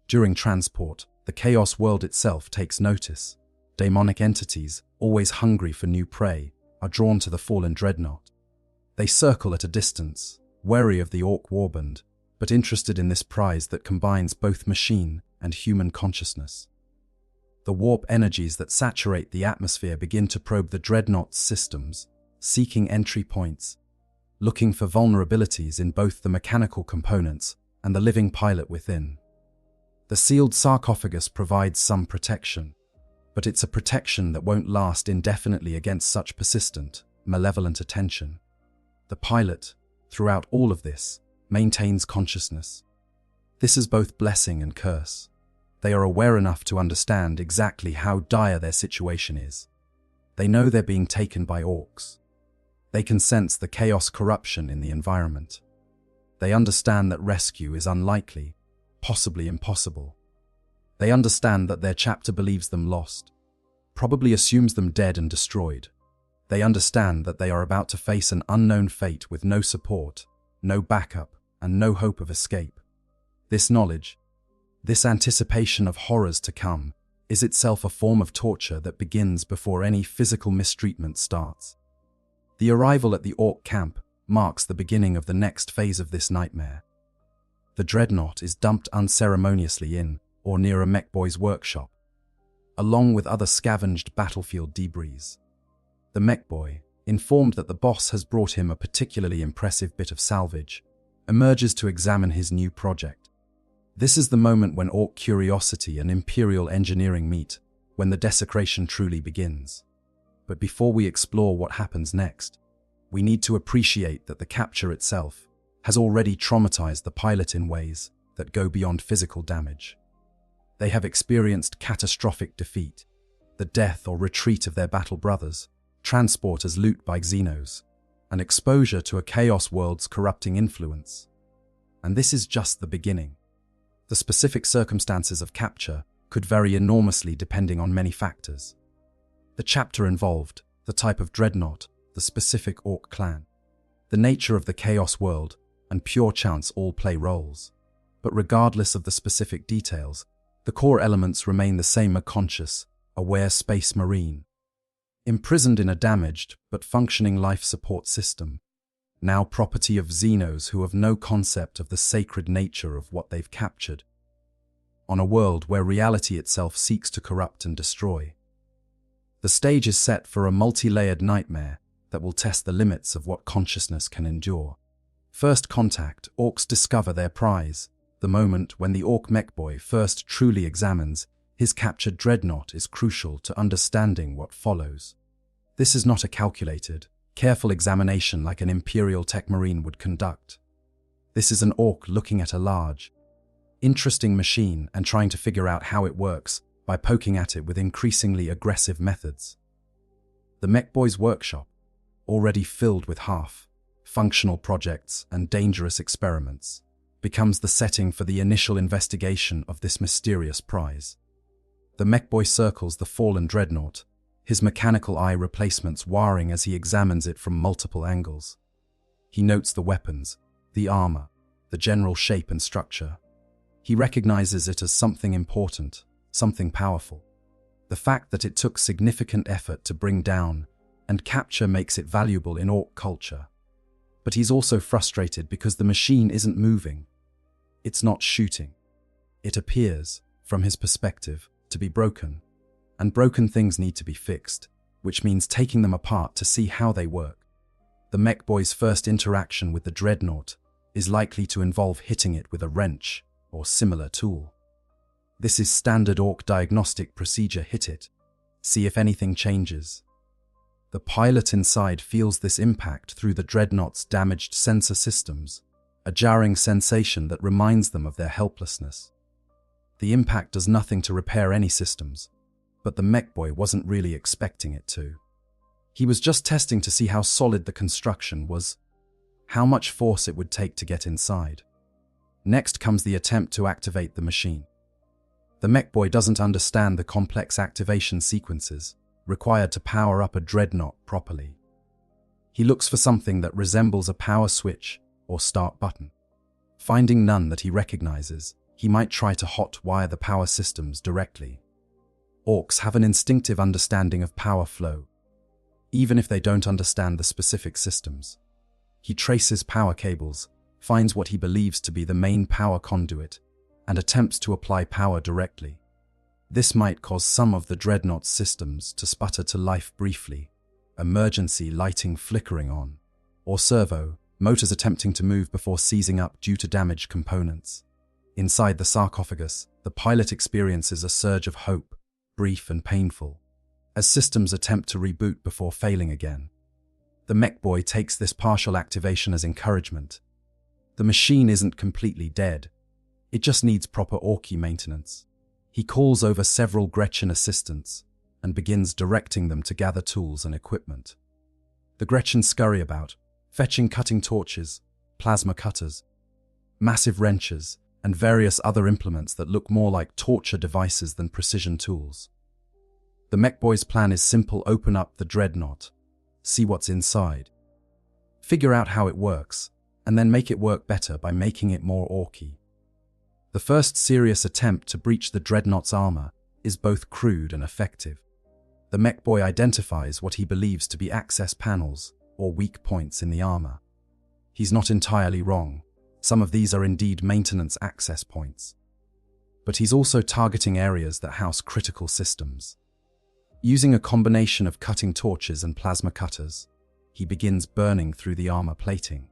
During transport, the chaos world itself takes notice. Demonic entities, always hungry for new prey, are drawn to the fallen Dreadnought. They circle at a distance, wary of the Ork warband, but interested in this prize that combines both machine and human consciousness. The warp energies that saturate the atmosphere begin to probe the Dreadnought's systems, seeking entry points, looking for vulnerabilities in both the mechanical components and the living pilot within. The sealed sarcophagus provides some protection, but it's a protection that won't last indefinitely against such persistent, malevolent attention. The pilot, throughout all of this, maintains consciousness. This is both blessing and curse. They are aware enough to understand exactly how dire their situation is. They know they're being taken by Orks. They can sense the chaos corruption in the environment. They understand that rescue is unlikely, possibly impossible. They understand that their chapter believes them lost, probably assumes them dead and destroyed. They understand that they are about to face an unknown fate with no support, no backup, and no hope of escape. This knowledge, this anticipation of horrors to come, is itself a form of torture that begins before any physical mistreatment starts. The arrival at the Ork camp marks the beginning of the next phase of this nightmare. The Dreadnought is dumped unceremoniously in or near a mechboy's workshop, along with other scavenged battlefield debris. The mechboy, informed that the boss has brought him a particularly impressive bit of salvage, emerges to examine his new project. This is the moment when Ork curiosity and Imperial engineering meet, when the desecration truly begins. But before we explore what happens next, we need to appreciate that the capture itself has already traumatized the pilot in ways that go beyond physical damage. They have experienced catastrophic defeat, the death or retreat of their battle brothers, transport as loot by Xenos, and exposure to a chaos world's corrupting influence. And this is just the beginning. The specific circumstances of capture could vary enormously depending on many factors. The chapter involved, the type of Dreadnought, the specific Ork clan, the nature of the chaos world, and pure chance all play roles. But regardless of the specific details, the core elements remain the same: a conscious, aware space marine, imprisoned in a damaged but functioning life support system. now property of Xenos who have no concept of the sacred nature of what they've captured, on a world where reality itself seeks to corrupt and destroy. The stage is set for a multi-layered nightmare that will test the limits of what consciousness can endure. First contact, Orks discover their prize. The moment when the Ork mechboy first truly examines his captured Dreadnought is crucial to understanding what follows. This is not a calculated, careful examination like an Imperial tech marine would conduct. This is an Ork looking at a large, interesting machine and trying to figure out how it works by poking at it with increasingly aggressive methods. The mechboy's workshop, already filled with half-functional projects and dangerous experiments, becomes the setting for the initial investigation of this mysterious prize. The mechboy circles the fallen Dreadnought, his mechanical eye replacements warring as he examines it from multiple angles. He notes the weapons, the armor, the general shape and structure. He recognizes it as something important, something powerful. The fact that it took significant effort to bring down and capture makes it valuable in Ork culture. But he's also frustrated because the machine isn't moving. It's not shooting. It appears, from his perspective, to be broken. And broken things need to be fixed, which means taking them apart to see how they work. The mechboy's first interaction with the Dreadnought is likely to involve hitting it with a wrench or similar tool. This is standard Ork diagnostic procedure: hit it, see if anything changes. The pilot inside feels this impact through the Dreadnought's damaged sensor systems, a jarring sensation that reminds them of their helplessness. The impact does nothing to repair any systems, but the mechboy wasn't really expecting it to. He was just testing to see how solid the construction was, how much force it would take to get inside. Next comes the attempt to activate the machine. The mechboy doesn't understand the complex activation sequences required to power up a Dreadnought properly. He looks for something that resembles a power switch or start button. Finding none that he recognizes, he might try to hot-wire the power systems directly. Orks have an instinctive understanding of power flow, even if they don't understand the specific systems. He traces power cables, finds what he believes to be the main power conduit, and attempts to apply power directly. This might cause some of the Dreadnought's systems to sputter to life briefly, emergency lighting flickering on, or servo motors attempting to move before seizing up due to damaged components. Inside the sarcophagus, the pilot experiences a surge of hope, brief and painful, as systems attempt to reboot before failing again. The mechboy takes this partial activation as encouragement. The machine isn't completely dead. It just needs proper Orky maintenance. He calls over several Gretchen assistants and begins directing them to gather tools and equipment. The Gretchen scurry about, fetching cutting torches, plasma cutters, massive wrenches, and various other implements that look more like torture devices than precision tools. The mechboy's plan is simple: open up the Dreadnought, see what's inside, figure out how it works, and then make it work better by making it more Orky. The first serious attempt to breach the Dreadnought's armor is both crude and effective. The mechboy identifies what he believes to be access panels or weak points in the armor. He's not entirely wrong. Some of these are indeed maintenance access points. But he's also targeting areas that house critical systems. Using a combination of cutting torches and plasma cutters, he begins burning through the armor plating.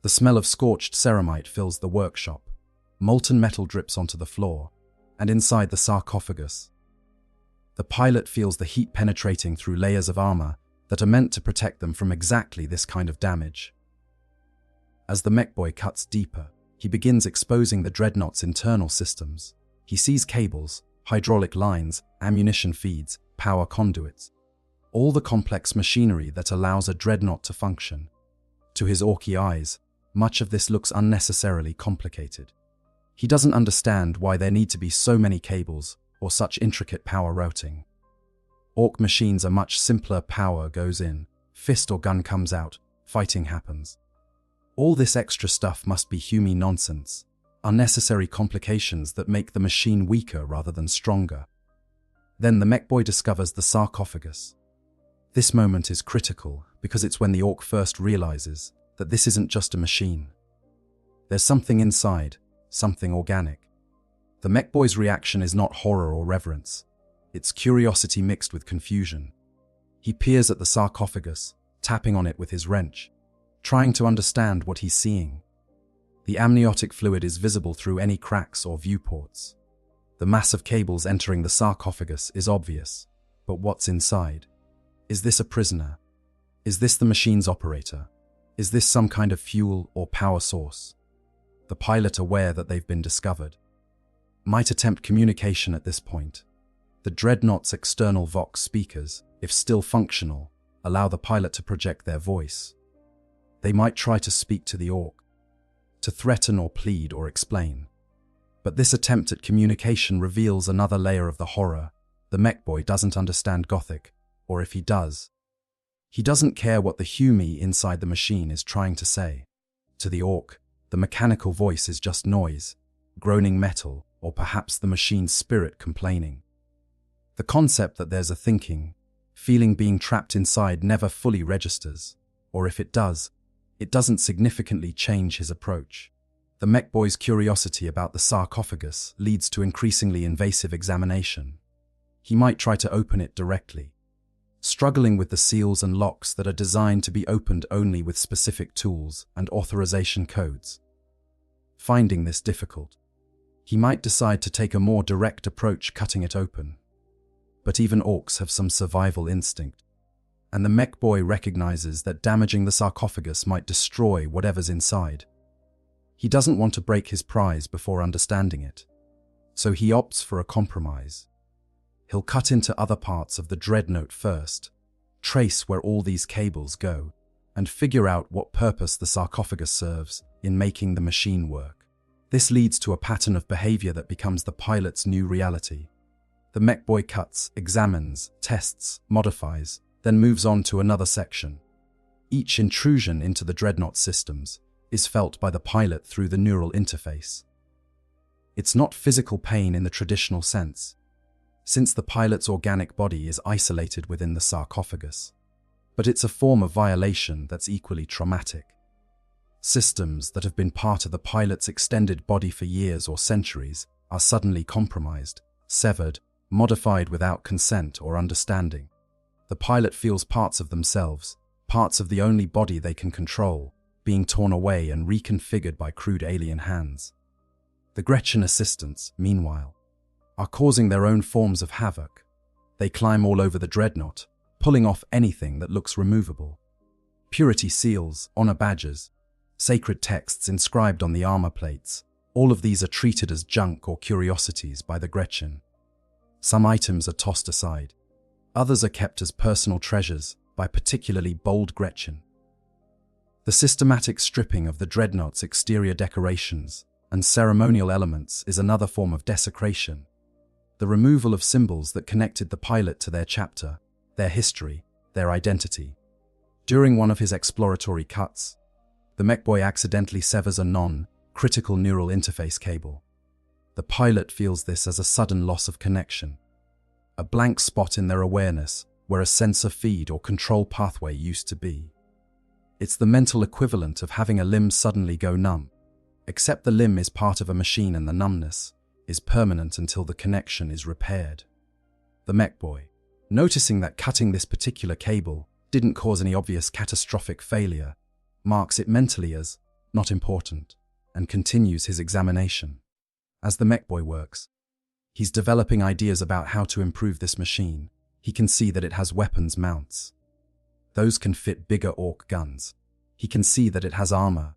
The smell of scorched ceramite fills the workshop. Molten metal drips onto the floor, and inside the sarcophagus. The pilot feels the heat penetrating through layers of armor that are meant to protect them from exactly this kind of damage. As the mechboy cuts deeper, he begins exposing the Dreadnought's internal systems. He sees cables, hydraulic lines, ammunition feeds, power conduits, all the complex machinery that allows a Dreadnought to function. To his Orky eyes, much of this looks unnecessarily complicated. He doesn't understand why there need to be so many cables or such intricate power routing. Ork machines are much simpler: power goes in, fist or gun comes out, fighting happens. All this extra stuff must be Hume nonsense, unnecessary complications that make the machine weaker rather than stronger. Then the mechboy discovers the sarcophagus. This moment is critical because it's when the Ork first realizes that this isn't just a machine. There's something inside, something organic. The mech boy's reaction is not horror or reverence. It's curiosity mixed with confusion. He peers at the sarcophagus, tapping on it with his wrench, trying to understand what he's seeing. The amniotic fluid is visible through any cracks or viewports. The mass of cables entering the sarcophagus is obvious, but what's inside? Is this a prisoner? Is this the machine's operator? Is this some kind of fuel or power source? The pilot, aware that they've been discovered, might attempt communication at this point. The Dreadnought's external Vox speakers, if still functional, allow the pilot to project their voice. They might try to speak to the Ork, to threaten or plead or explain. But this attempt at communication reveals another layer of the horror. The mech boy doesn't understand Gothic, or if he does, he doesn't care what the Humi inside the machine is trying to say. To the Ork, the mechanical voice is just noise, groaning metal, or perhaps the machine's spirit complaining. The concept that there's a thinking, feeling being trapped inside never fully registers, or if it does, it doesn't significantly change his approach. The mech boy's curiosity about the sarcophagus leads to increasingly invasive examination. He might try to open it directly, struggling with the seals and locks that are designed to be opened only with specific tools and authorization codes. Finding this difficult, he might decide to take a more direct approach, cutting it open. But even Orks have some survival instinct, and the mech boy recognizes that damaging the sarcophagus might destroy whatever's inside. He doesn't want to break his prize before understanding it, so he opts for a compromise. He'll cut into other parts of the Dreadnought first, trace where all these cables go, and figure out what purpose the sarcophagus serves in making the machine work. This leads to a pattern of behavior that becomes the pilot's new reality. The mech boy cuts, examines, tests, modifies, then moves on to another section. Each intrusion into the Dreadnought systems is felt by the pilot through the neural interface. It's not physical pain in the traditional sense, since the pilot's organic body is isolated within the sarcophagus, but it's a form of violation that's equally traumatic. Systems that have been part of the pilot's extended body for years or centuries are suddenly compromised, severed, modified without consent or understanding. The pilot feels parts of themselves, parts of the only body they can control, being torn away and reconfigured by crude alien hands. The Gretchen assistants, meanwhile, are causing their own forms of havoc. They climb all over the Dreadnought, pulling off anything that looks removable. Purity seals, honor badges, sacred texts inscribed on the armor plates, all of these are treated as junk or curiosities by the Gretchen. Some items are tossed aside. Others are kept as personal treasures by particularly bold Gretchen. The systematic stripping of the Dreadnought's exterior decorations and ceremonial elements is another form of desecration. The removal of symbols that connected the pilot to their chapter, their history, their identity. During one of his exploratory cuts, the mech boy accidentally severs a non-critical neural interface cable. The pilot feels this as a sudden loss of connection, a blank spot in their awareness where a sensor feed or control pathway used to be. It's the mental equivalent of having a limb suddenly go numb, except the limb is part of a machine and the numbness is permanent until the connection is repaired. The mech boy, noticing that cutting this particular cable didn't cause any obvious catastrophic failure, marks it mentally as not important and continues his examination. As the mech boy works, he's developing ideas about how to improve this machine. He can see that it has weapons mounts. Those can fit bigger Ork guns. He can see that it has armor,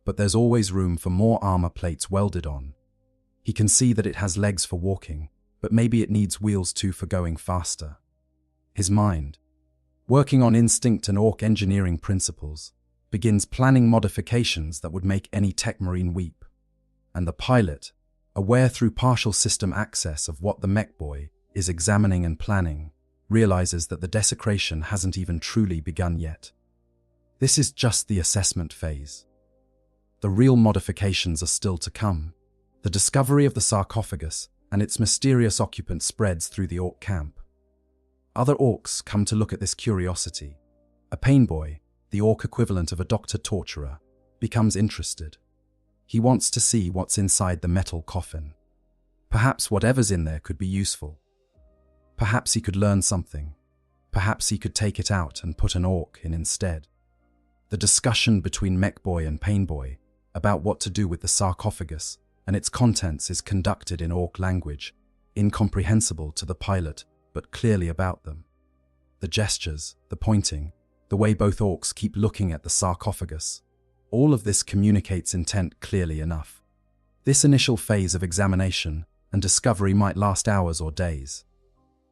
but there's always room for more armor plates welded on. He can see that it has legs for walking, but maybe it needs wheels too for going faster. His mind, working on instinct and Ork engineering principles, begins planning modifications that would make any tech marine weep. And the pilot, aware through partial system access of what the mech boy is examining and planning, realizes that the desecration hasn't even truly begun yet. This is just the assessment phase. The real modifications are still to come. The discovery of the sarcophagus and its mysterious occupant spreads through the Ork camp. Other Orks come to look at this curiosity. A pain boy, the Ork equivalent of a doctor-torturer, becomes interested. He wants to see what's inside the metal coffin. Perhaps whatever's in there could be useful. Perhaps he could learn something. Perhaps he could take it out and put an Ork in instead. The discussion between Mechboy and Painboy about what to do with the sarcophagus and its contents is conducted in Ork language, incomprehensible to the pilot, but clearly about them. The gestures, the pointing, the way both Orks keep looking at the sarcophagus, all of this communicates intent clearly enough. This initial phase of examination and discovery might last hours or days.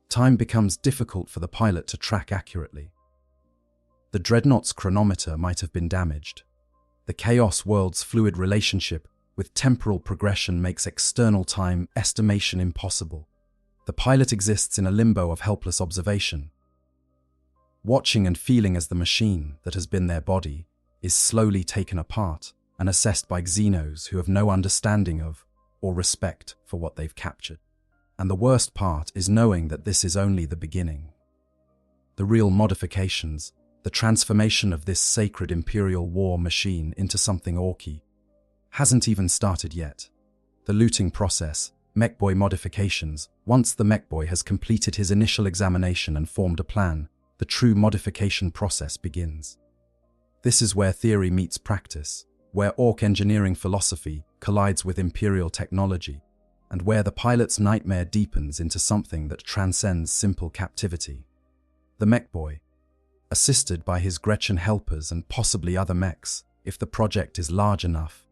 Time becomes difficult for the pilot to track accurately. The Dreadnought's chronometer might have been damaged. The Chaos world's fluid relationship with temporal progression makes external time estimation impossible. The pilot exists in a limbo of helpless observation, watching and feeling as the machine that has been their body is slowly taken apart and assessed by Xenos who have no understanding of or respect for what they've captured. And the worst part is knowing that this is only the beginning. The real modifications, the transformation of this sacred Imperial war machine into something Orky, hasn't even started yet. The looting process, Mechboy modifications, once the Mechboy has completed his initial examination and formed a plan, the true modification process begins. This is where theory meets practice, where Ork engineering philosophy collides with Imperial technology, and where the pilot's nightmare deepens into something that transcends simple captivity. The Mechboy, assisted by his Gretchen helpers and possibly other mechs, if the project is large enough,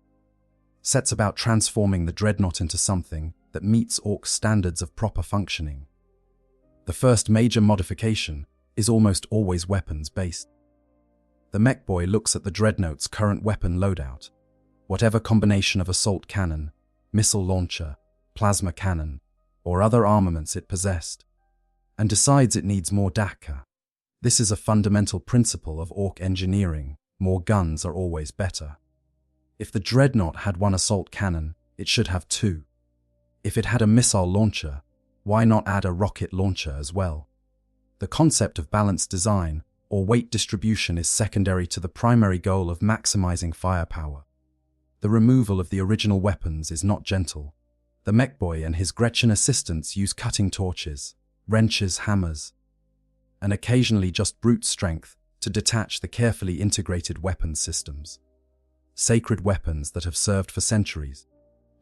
sets about transforming the Dreadnought into something that meets Ork standards of proper functioning. The first major modification is almost always weapons-based. The Mechboy looks at the Dreadnought's current weapon loadout, whatever combination of assault cannon, missile launcher, plasma cannon, or other armaments it possessed, and decides it needs more Daka. This is a fundamental principle of Ork engineering: more guns are always better. If the Dreadnought had one assault cannon, it should have two. If it had a missile launcher, why not add a rocket launcher as well? The concept of balanced design or weight distribution is secondary to the primary goal of maximizing firepower. The removal of the original weapons is not gentle. The Mechboy and his Gretchen assistants use cutting torches, wrenches, hammers, and occasionally just brute strength to detach the carefully integrated weapons systems. Sacred weapons that have served for centuries,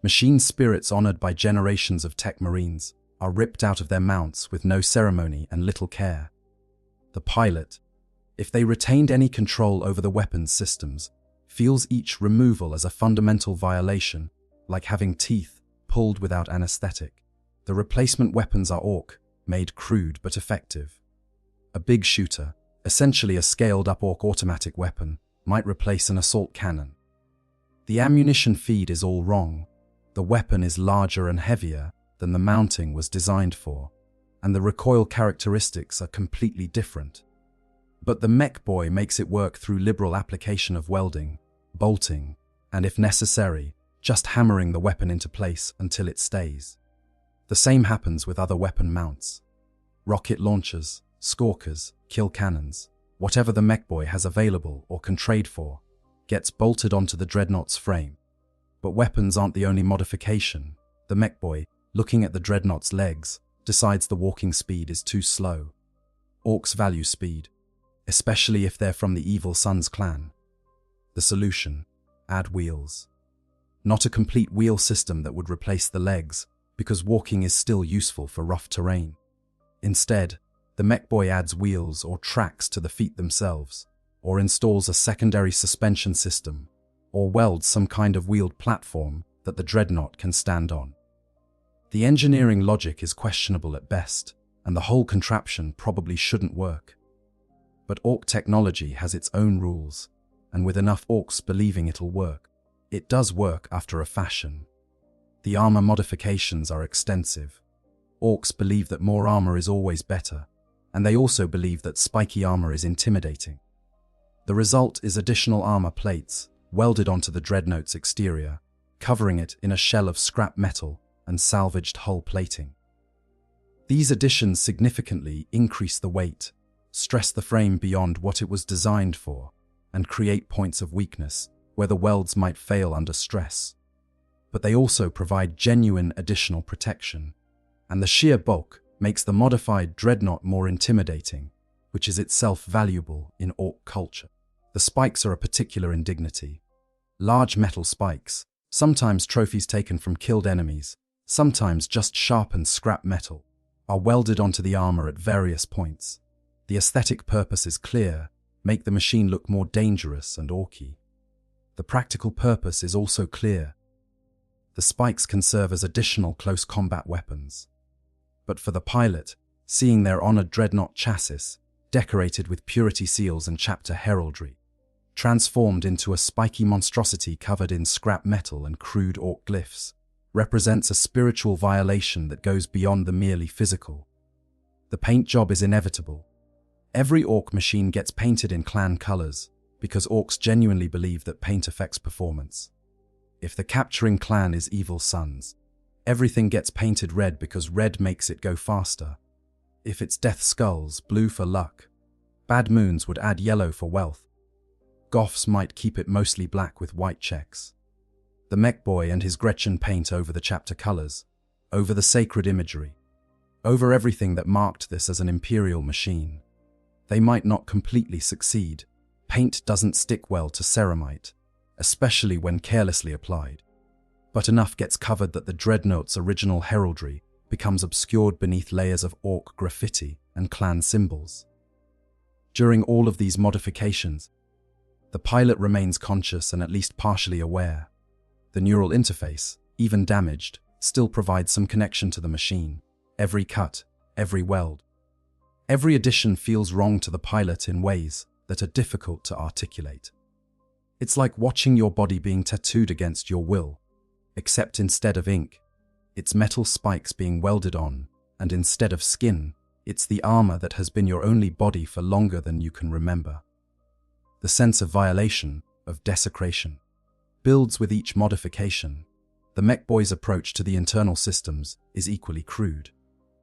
machine spirits honored by generations of tech marines, are ripped out of their mounts with no ceremony and little care. The pilot, if they retained any control over the weapons systems, feels each removal as a fundamental violation, like having teeth pulled without anesthetic. The replacement weapons are Ork, made crude but effective. A big shooter, essentially a scaled-up Ork automatic weapon, might replace an assault cannon. The ammunition feed is all wrong. The weapon is larger and heavier than the mounting was designed for, and the recoil characteristics are completely different. But the Mechboy makes it work through liberal application of welding, bolting, and if necessary, just hammering the weapon into place until it stays. The same happens with other weapon mounts. Rocket launchers, skorkers, kill cannons, whatever the Mechboy has available or can trade for, gets bolted onto the Dreadnought's frame. But weapons aren't the only modification. The Mechboy, looking at the Dreadnought's legs, decides the walking speed is too slow. Orks value speed, especially if they're from the Evil Sun's clan. The solution: add wheels. Not a complete wheel system that would replace the legs, because walking is still useful for rough terrain. Instead, the Mechboy adds wheels or tracks to the feet themselves, or installs a secondary suspension system, or welds some kind of wheeled platform that the Dreadnought can stand on. The engineering logic is questionable at best, and the whole contraption probably shouldn't work. But Ork technology has its own rules, and with enough Orks believing it'll work, it does work after a fashion. The armor modifications are extensive. Orks believe that more armor is always better, and they also believe that spiky armor is intimidating. The result is additional armor plates welded onto the Dreadnought's exterior, covering it in a shell of scrap metal and salvaged hull plating. These additions significantly increase the weight, stress the frame beyond what it was designed for, and create points of weakness where the welds might fail under stress. But they also provide genuine additional protection, and the sheer bulk makes the modified Dreadnought more intimidating, which is itself valuable in Ork culture. The spikes are a particular indignity. Large metal spikes, sometimes trophies taken from killed enemies, sometimes just sharpened scrap metal, are welded onto the armor at various points. The aesthetic purpose is clear: make the machine look more dangerous and orky. The practical purpose is also clear. The spikes can serve as additional close combat weapons. But for the pilot, seeing their honored Dreadnought chassis, decorated with purity seals and chapter heraldry, transformed into a spiky monstrosity covered in scrap metal and crude Ork glyphs, represents a spiritual violation that goes beyond the merely physical. The paint job is inevitable. Every Ork machine gets painted in clan colors, because Orks genuinely believe that paint affects performance. If the capturing clan is Evil Sons, everything gets painted red because red makes it go faster. If it's Death Skulls, blue for luck. Bad Moons would add yellow for wealth. Goths might keep it mostly black with white checks. The Mech Boy and his Gretchen paint over the chapter colors, over the sacred imagery, over everything that marked this as an Imperial machine. They might not completely succeed. Paint doesn't stick well to ceramite, especially when carelessly applied. But enough gets covered that the Dreadnought's original heraldry becomes obscured beneath layers of Ork graffiti and clan symbols. During all of these modifications, the pilot remains conscious and at least partially aware. The neural interface, even damaged, still provides some connection to the machine. Every cut, every weld, every addition feels wrong to the pilot in ways that are difficult to articulate. It's like watching your body being tattooed against your will, except instead of ink, it's metal spikes being welded on, and instead of skin, it's the armor that has been your only body for longer than you can remember. The sense of violation, of desecration, builds with each modification. The Mech Boy's approach to the internal systems is equally crude.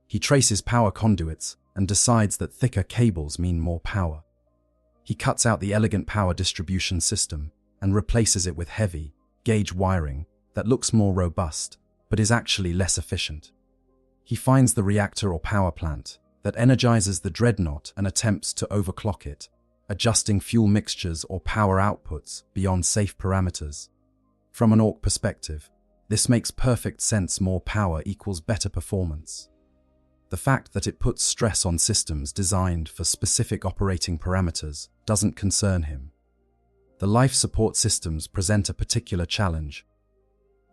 He traces power conduits and decides that thicker cables mean more power. He cuts out the elegant power distribution system and replaces it with heavy, gauge wiring that looks more robust, but is actually less efficient. He finds the reactor or power plant that energizes the Dreadnought and attempts to overclock it, adjusting fuel mixtures or power outputs beyond safe parameters. From an Ork perspective, this makes perfect sense. More power equals better performance. The fact that it puts stress on systems designed for specific operating parameters doesn't concern him. The life support systems present a particular challenge.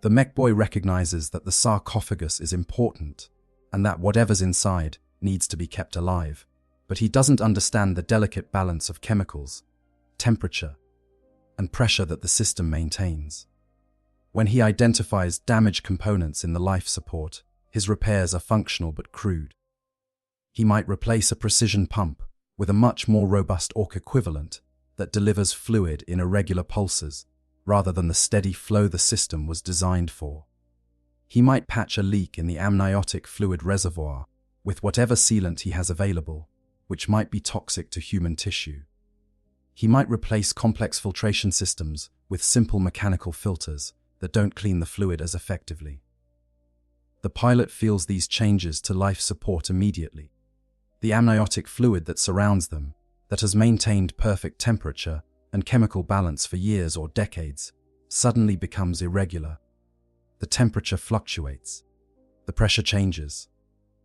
The Mech Boy recognizes that the sarcophagus is important and that whatever's inside needs to be kept alive, but he doesn't understand the delicate balance of chemicals, temperature, and pressure that the system maintains. When he identifies damaged components in the life support, his repairs are functional but crude. He might replace a precision pump with a much more robust Ork equivalent that delivers fluid in irregular pulses rather than the steady flow the system was designed for. He might patch a leak in the amniotic fluid reservoir with whatever sealant he has available, which might be toxic to human tissue. He might replace complex filtration systems with simple mechanical filters that don't clean the fluid as effectively. The pilot feels these changes to life support immediately. The amniotic fluid that surrounds them, that has maintained perfect temperature and chemical balance for years or decades, suddenly becomes irregular. The temperature fluctuates. The pressure changes.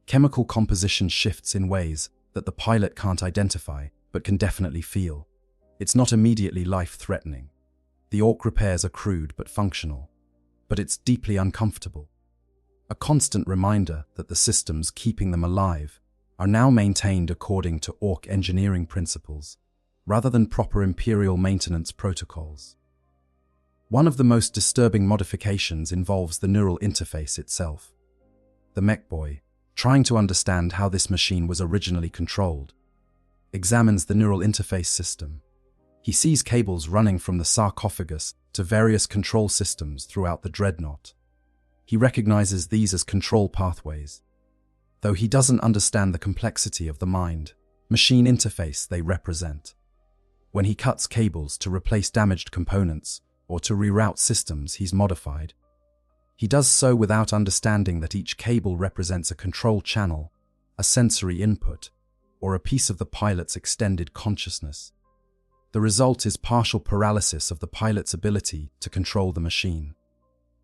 Chemical composition shifts in ways that the pilot can't identify but can definitely feel. It's not immediately life-threatening. The Ork repairs are crude but functional, but it's deeply uncomfortable. A constant reminder that the systems keeping them alive are now maintained according to Ork engineering principles, rather than proper Imperial maintenance protocols. One of the most disturbing modifications involves the neural interface itself. The Mech Boy, trying to understand how this machine was originally controlled, examines the neural interface system. He sees cables running from the sarcophagus to various control systems throughout the Dreadnought. He recognizes these as control pathways. Though he doesn't understand the complexity of the mind-machine interface they represent. when he cuts cables to replace damaged components or to reroute systems he's modified. He does so without understanding that each cable represents a control channel, a sensory input, or a piece of the pilot's extended consciousness. The result is partial paralysis of the pilot's ability to control the machine.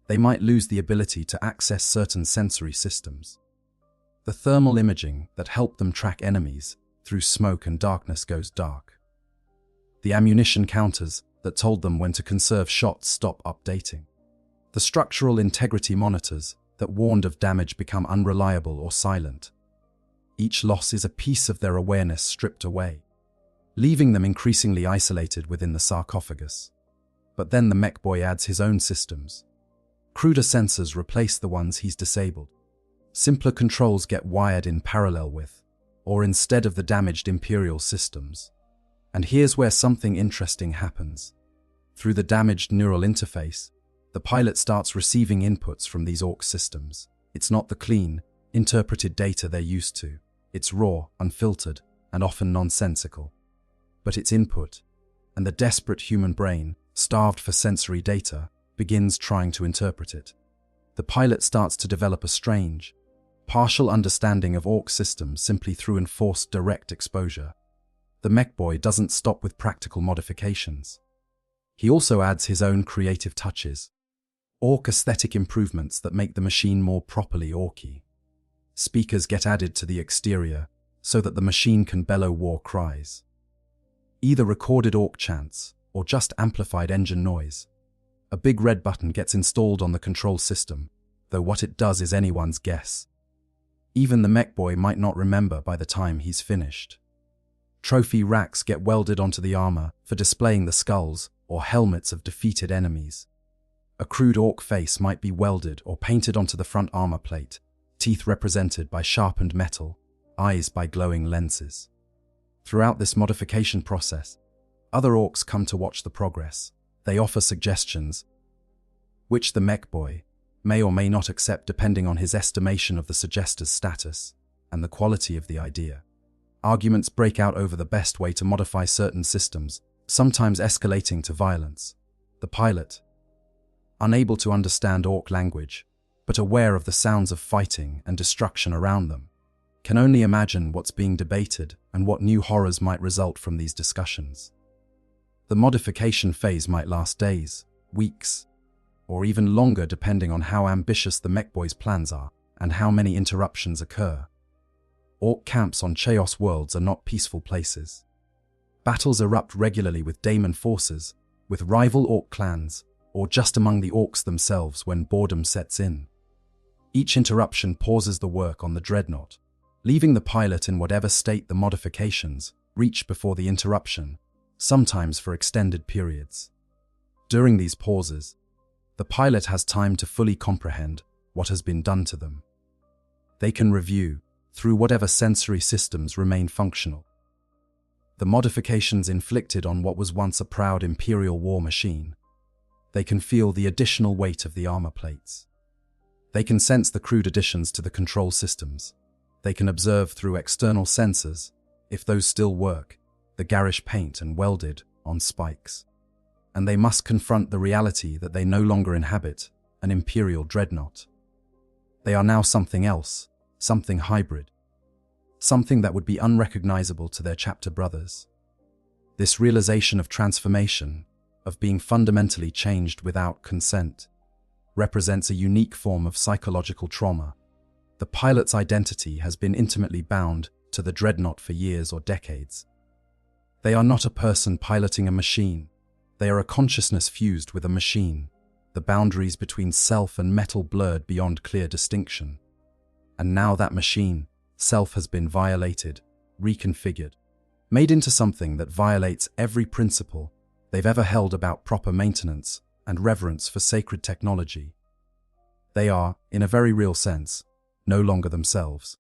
They might lose the ability to access certain sensory systems. The thermal imaging that helped them track enemies through smoke and darkness goes dark. The ammunition counters that told them when to conserve shots stop updating. The structural integrity monitors that warned of damage become unreliable or silent. Each loss is a piece of their awareness stripped away, leaving them increasingly isolated within the sarcophagus. But then the mech boy adds his own systems. Cruder sensors replace the ones he's disabled. Simpler controls get wired in parallel with, or instead of the damaged Imperial systems. And here's where something interesting happens. Through the damaged neural interface, the pilot starts receiving inputs from these Orks systems. It's not the clean, interpreted data they're used to. It's raw, unfiltered, and often nonsensical. But it's input, and the desperate human brain, starved for sensory data, begins trying to interpret it. The pilot starts to develop a strange, partial understanding of Ork systems simply through enforced direct exposure. The mech boy doesn't stop with practical modifications. He also adds his own creative touches. Ork aesthetic improvements that make the machine more properly Orky. Speakers get added to the exterior so that the machine can bellow war cries. Either recorded Ork chants or just amplified engine noise. A big red button gets installed on the control system, though what it does is anyone's guess. Even the mech boy might not remember by the time he's finished. Trophy racks get welded onto the armor for displaying the skulls or helmets of defeated enemies. A crude Ork face might be welded or painted onto the front armor plate, teeth represented by sharpened metal, eyes by glowing lenses. Throughout this modification process, other Orks come to watch the progress. They offer suggestions, which the mech boy may or may not accept depending on his estimation of the suggestor's status and the quality of the idea. Arguments break out over the best way to modify certain systems, sometimes escalating to violence. The pilot, unable to understand Ork language, but aware of the sounds of fighting and destruction around them, can only imagine what's being debated and what new horrors might result from these discussions. The modification phase might last days, weeks, or even longer depending on how ambitious the mech boy's plans are and how many interruptions occur. Ork camps on Chaos worlds are not peaceful places. Battles erupt regularly with daemon forces, with rival Ork clans, or just among the Orks themselves when boredom sets in. Each interruption pauses the work on the Dreadnought, leaving the pilot in whatever state the modifications reach before the interruption, sometimes for extended periods. During these pauses, the pilot has time to fully comprehend what has been done to them. They can review through whatever sensory systems remain functional. The modifications inflicted on what was once a proud Imperial war machine. They can feel the additional weight of the armor plates. They can sense the crude additions to the control systems. They can observe through external sensors, if those still work, the garish paint and welded on spikes. And they must confront the reality that they no longer inhabit an Imperial Dreadnought. They are now something else, something hybrid, something that would be unrecognizable to their chapter brothers. This realization of transformation, of being fundamentally changed without consent, represents a unique form of psychological trauma. The pilot's identity has been intimately bound to the Dreadnought for years or decades. They are not a person piloting a machine. They are a consciousness fused with a machine, the boundaries between self and metal blurred beyond clear distinction. And now that machine, self, has been violated, reconfigured, made into something that violates every principle they've ever held about proper maintenance and reverence for sacred technology. They are, in a very real sense, no longer themselves.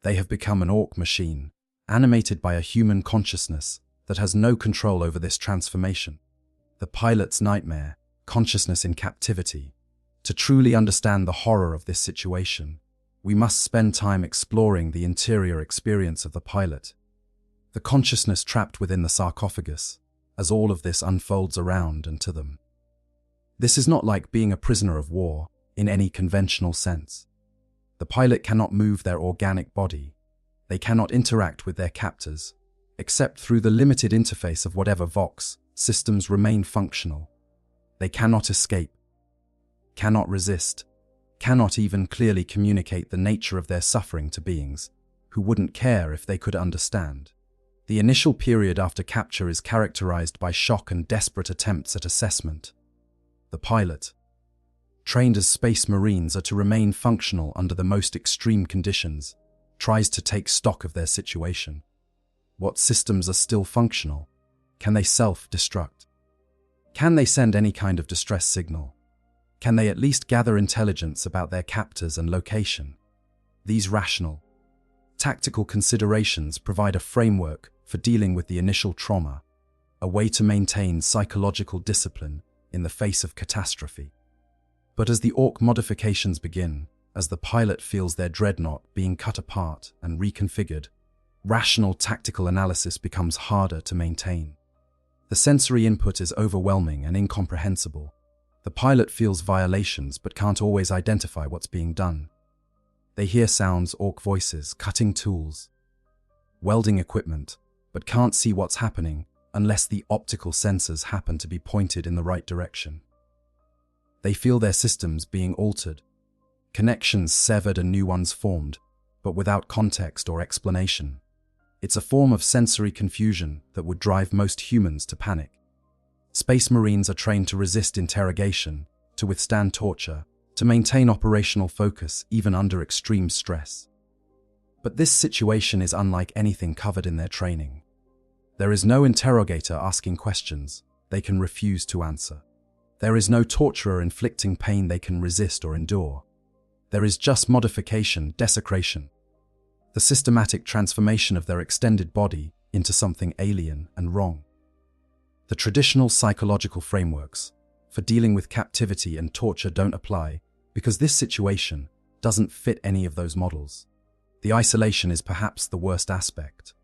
They have become an Ork machine, animated by a human consciousness that has no control over this transformation. The pilot's nightmare, consciousness in captivity. To truly understand the horror of this situation, we must spend time exploring the interior experience of the pilot. the consciousness trapped within the sarcophagus, as all of this unfolds around and to them. This is not like being a prisoner of war in any conventional sense. The pilot cannot move their organic body. They cannot interact with their captors, except through the limited interface of whatever Vox systems remain functional. They cannot escape, cannot resist, cannot even clearly communicate the nature of their suffering to beings who wouldn't care if they could understand. The initial period after capture is characterized by shock and desperate attempts at assessment. The pilot, trained as Space Marines are to remain functional under the most extreme conditions, tries to take stock of their situation. What systems are still functional? Can they self-destruct? Can they send any kind of distress signal? Can they at least gather intelligence about their captors and location? These rational, tactical considerations provide a framework for dealing with the initial trauma, a way to maintain psychological discipline in the face of catastrophe. But as the Ork modifications begin, as the pilot feels their Dreadnought being cut apart and reconfigured, rational tactical analysis becomes harder to maintain. The sensory input is overwhelming and incomprehensible. The pilot feels violations but can't always identify what's being done. They hear sounds, Ork voices, cutting tools, welding equipment, but can't see what's happening unless the optical sensors happen to be pointed in the right direction. They feel their systems being altered, connections severed and new ones formed, but without context or explanation. It's a form of sensory confusion that would drive most humans to panic. Space Marines are trained to resist interrogation, to withstand torture, to maintain operational focus even under extreme stress. But this situation is unlike anything covered in their training. There is no interrogator asking questions they can refuse to answer. There is no torturer inflicting pain they can resist or endure. There is just modification, desecration, the systematic transformation of their extended body into something alien and wrong. The traditional psychological frameworks for dealing with captivity and torture don't apply because this situation doesn't fit any of those models. The isolation is perhaps the worst aspect.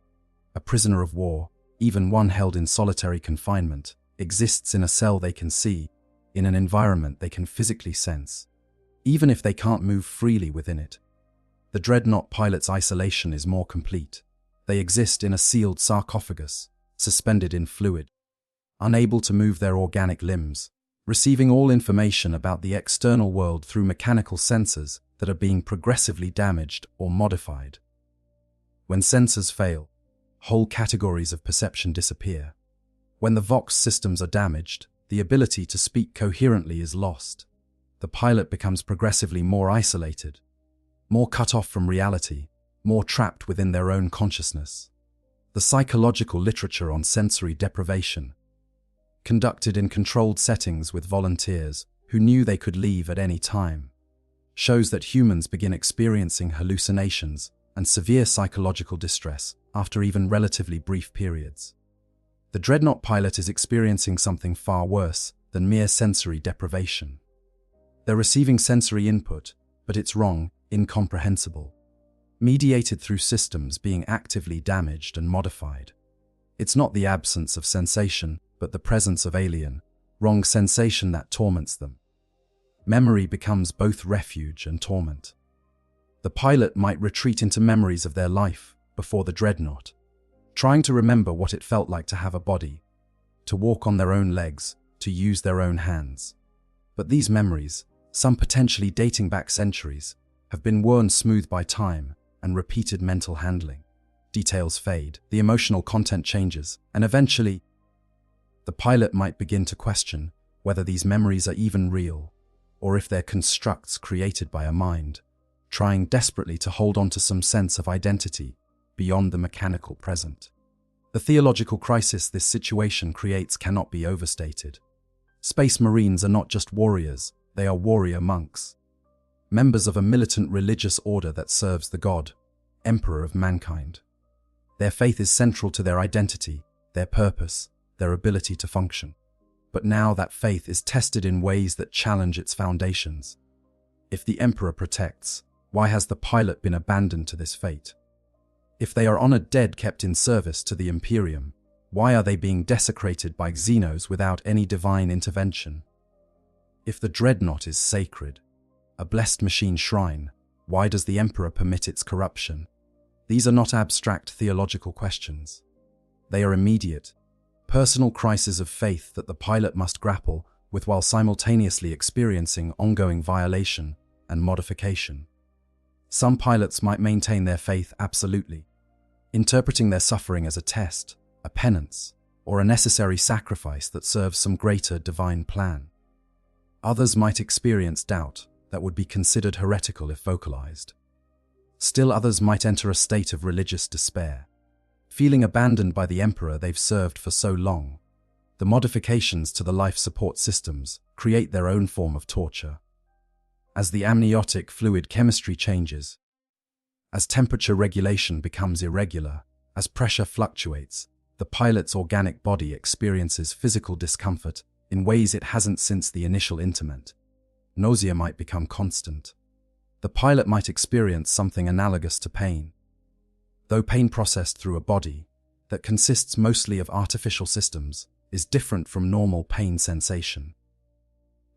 A prisoner of war, even one held in solitary confinement, exists in a cell they can see, in an environment they can physically sense, even if they can't move freely within it. The Dreadnought pilot's isolation is more complete. They exist in a sealed sarcophagus, suspended in fluid, unable to move their organic limbs, receiving all information about the external world through mechanical sensors that are being progressively damaged or modified. When sensors fail, whole categories of perception disappear. When the Vox systems are damaged, the ability to speak coherently is lost. The pilot becomes progressively more isolated, more cut off from reality, more trapped within their own consciousness. The psychological literature on sensory deprivation, conducted in controlled settings with volunteers who knew they could leave at any time, shows that humans begin experiencing hallucinations and severe psychological distress after even relatively brief periods. The Dreadnought pilot is experiencing something far worse than mere sensory deprivation. They're receiving sensory input, but it's wrong, incomprehensible, mediated through systems being actively damaged and modified. It's not the absence of sensation, but the presence of alien, wrong sensation that torments them. Memory becomes both refuge and torment. The pilot might retreat into memories of their life before the Dreadnought, trying to remember what it felt like to have a body, to walk on their own legs, to use their own hands. But these memories, some potentially dating back centuries, have been worn smooth by time and repeated mental handling. Details fade, the emotional content changes, and eventually, the pilot might begin to question whether these memories are even real, or if they're constructs created by a mind, trying desperately to hold on to some sense of identity beyond the mechanical present. The theological crisis this situation creates cannot be overstated. Space Marines are not just warriors, they are warrior monks, members of a militant religious order that serves the God, Emperor of mankind. Their faith is central to their identity, their purpose, their ability to function. But now that faith is tested in ways that challenge its foundations. If the Emperor protects, why has the pilot been abandoned to this fate? If they are honored dead kept in service to the Imperium, why are they being desecrated by Xenos without any divine intervention? If the Dreadnought is sacred, a blessed machine shrine, why does the Emperor permit its corruption? These are not abstract theological questions. They are immediate, personal crises of faith that the pilot must grapple with while simultaneously experiencing ongoing violation and modification. Some pilots might maintain their faith absolutely, interpreting their suffering as a test, a penance, or a necessary sacrifice that serves some greater divine plan. Others might experience doubt that would be considered heretical if vocalized. Still others might enter a state of religious despair, feeling abandoned by the Emperor they've served for so long. The modifications to the life support systems create their own form of torture. As the amniotic fluid chemistry changes, as temperature regulation becomes irregular, as pressure fluctuates, the pilot's organic body experiences physical discomfort in ways it hasn't since the initial interment. Nausea might become constant. The pilot might experience something analogous to pain. Though pain processed through a body that consists mostly of artificial systems is different from normal pain sensation.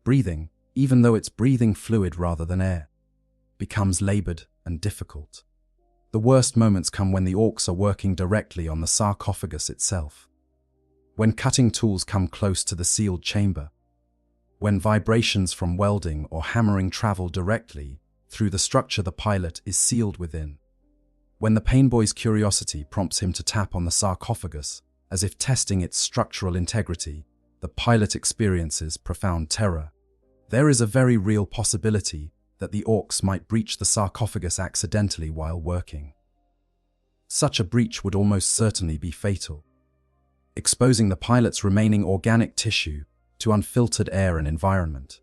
Breathing, even though it's breathing fluid rather than air, becomes labored and difficult. The worst moments come when the Orks are working directly on the sarcophagus itself. When cutting tools come close to the sealed chamber. When vibrations from welding or hammering travel directly through the structure the pilot is sealed within. When the painboy's curiosity prompts him to tap on the sarcophagus, as if testing its structural integrity, the pilot experiences profound terror. There is a very real possibility that the Orks might breach the sarcophagus accidentally while working. Such a breach would almost certainly be fatal, exposing the pilot's remaining organic tissue to unfiltered air and environment.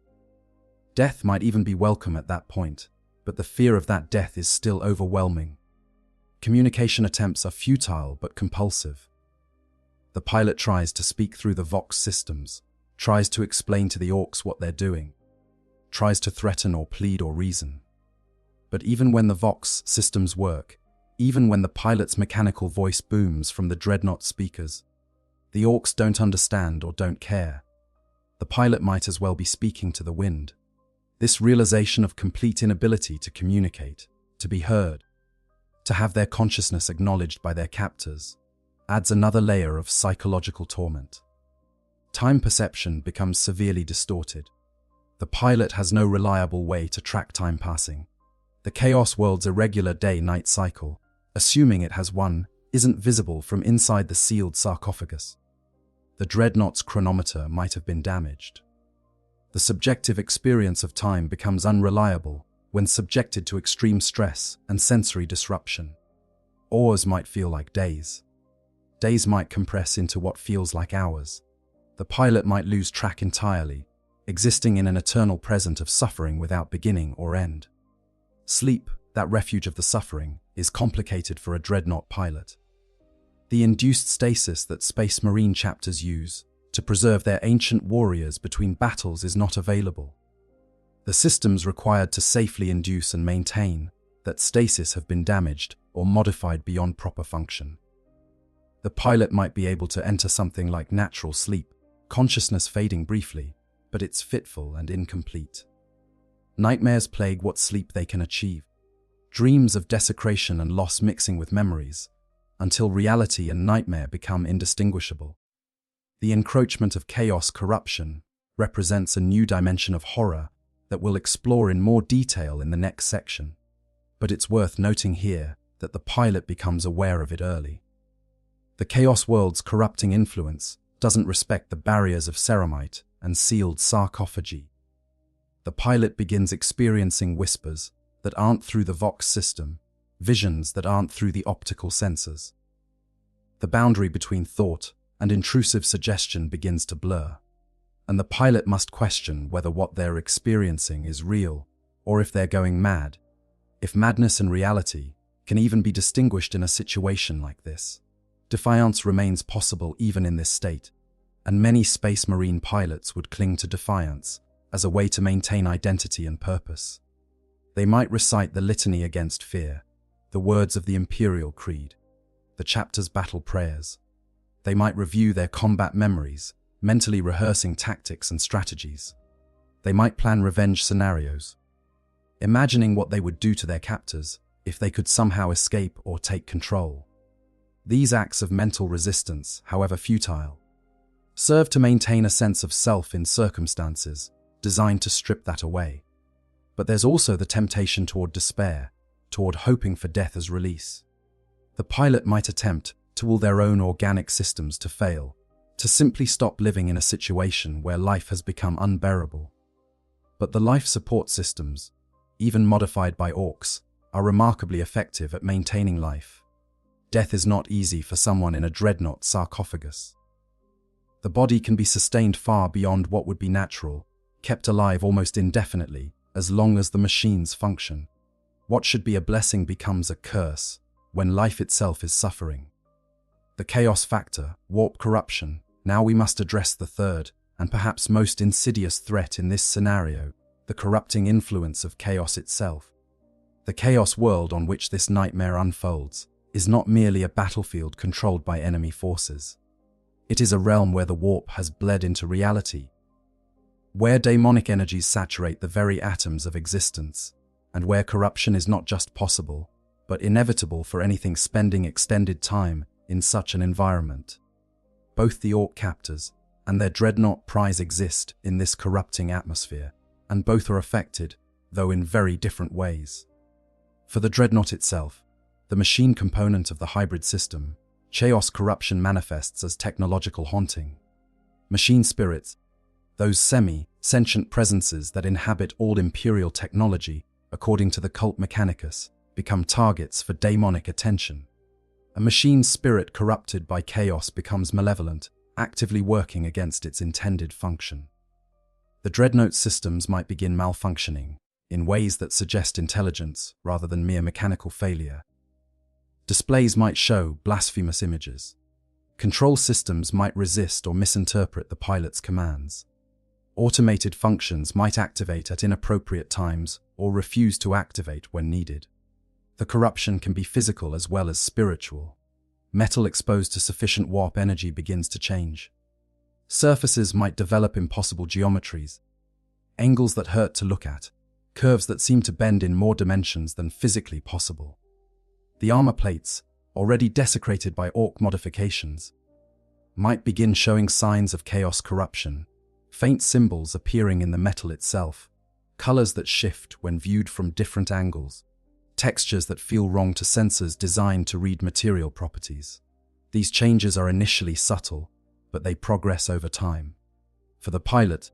Death might even be welcome at that point, but the fear of that death is still overwhelming. Communication attempts are futile but compulsive. The pilot tries to speak through the Vox systems, tries to explain to the Orks what they're doing, tries to threaten or plead or reason. But even when the Vox systems work, even when the pilot's mechanical voice booms from the Dreadnought speakers, the Orks don't understand or don't care. The pilot might as well be speaking to the wind. This realization of complete inability to communicate, to be heard, to have their consciousness acknowledged by their captors, adds another layer of psychological torment. Time perception becomes severely distorted. The pilot has no reliable way to track time passing. The Chaos World's irregular day-night cycle, assuming it has one, isn't visible from inside the sealed sarcophagus. The Dreadnought's chronometer might have been damaged. The subjective experience of time becomes unreliable when subjected to extreme stress and sensory disruption. Hours might feel like days. Days might compress into what feels like hours. The pilot might lose track entirely, existing in an eternal present of suffering without beginning or end. Sleep, that refuge of the suffering, is complicated for a Dreadnought pilot. The induced stasis that Space Marine chapters use to preserve their ancient warriors between battles is not available. The systems required to safely induce and maintain that stasis have been damaged or modified beyond proper function. The pilot might be able to enter something like natural sleep, consciousness fading briefly, but it's fitful and incomplete. Nightmares plague what sleep they can achieve. Dreams of desecration and loss mixing with memories, until reality and nightmare become indistinguishable. The encroachment of chaos corruption represents a new dimension of horror that we'll explore in more detail in the next section. But it's worth noting here that the pilot becomes aware of it early. The Chaos World's corrupting influence doesn't respect the barriers of ceramite and sealed sarcophagi. The pilot begins experiencing whispers that aren't through the Vox system, visions that aren't through the optical sensors. The boundary between thought and intrusive suggestion begins to blur, and the pilot must question whether what they're experiencing is real or if they're going mad. If madness and reality can even be distinguished in a situation like this, defiance remains possible even in this state, and many Space Marine pilots would cling to defiance as a way to maintain identity and purpose. They might recite the litany against fear, the words of the Imperial Creed, the chapter's battle prayers. They might review their combat memories, mentally rehearsing tactics and strategies. They might plan revenge scenarios, imagining what they would do to their captors if they could somehow escape or take control. These acts of mental resistance, however futile, serve to maintain a sense of self in circumstances designed to strip that away. But there's also the temptation toward despair, toward hoping for death as release. The pilot might attempt to will their own organic systems to fail, to simply stop living in a situation where life has become unbearable. But the life support systems, even modified by Orks, are remarkably effective at maintaining life. Death is not easy for someone in a Dreadnought sarcophagus. The body can be sustained far beyond what would be natural, kept alive almost indefinitely, as long as the machines function. What should be a blessing becomes a curse when life itself is suffering. The chaos factor, warp corruption. Now we must address the third, and perhaps most insidious threat in this scenario, the corrupting influence of chaos itself. The chaos world on which this nightmare unfolds is not merely a battlefield controlled by enemy forces. It is a realm where the warp has bled into reality, where demonic energies saturate the very atoms of existence, and where corruption is not just possible, but inevitable for anything spending extended time in such an environment. Both the Ork captors and their Dreadnought prize exist in this corrupting atmosphere, and both are affected, though in very different ways. For the Dreadnought itself, the machine component of the hybrid system, chaos corruption manifests as technological haunting. Machine spirits, those semi-sentient presences that inhabit all Imperial technology, according to the cult Mechanicus, become targets for demonic attention. A machine's spirit corrupted by chaos becomes malevolent, actively working against its intended function. The Dreadnought systems might begin malfunctioning in ways that suggest intelligence rather than mere mechanical failure. Displays might show blasphemous images. Control systems might resist or misinterpret the pilot's commands. Automated functions might activate at inappropriate times or refuse to activate when needed. The corruption can be physical as well as spiritual. Metal exposed to sufficient warp energy begins to change. Surfaces might develop impossible geometries, angles that hurt to look at, curves that seem to bend in more dimensions than physically possible. The armor plates, already desecrated by Ork modifications, might begin showing signs of chaos corruption, faint symbols appearing in the metal itself, colors that shift when viewed from different angles, textures that feel wrong to sensors designed to read material properties. These changes are initially subtle, but they progress over time. For the pilot,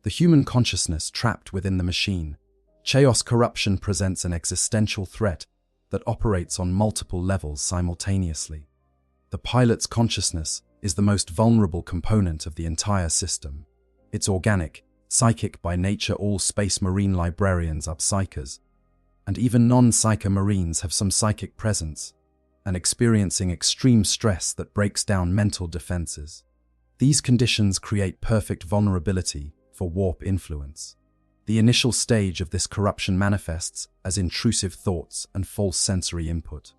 the human consciousness trapped within the machine, chaos corruption presents an existential threat that operates on multiple levels simultaneously. The pilot's consciousness is the most vulnerable component of the entire system. It's organic, psychic by nature. All space marine librarians are psychers, and even non-psyker marines have some psychic presence, and experiencing extreme stress that breaks down mental defenses. These conditions create perfect vulnerability for warp influence. The initial stage of this corruption manifests as intrusive thoughts and false sensory input.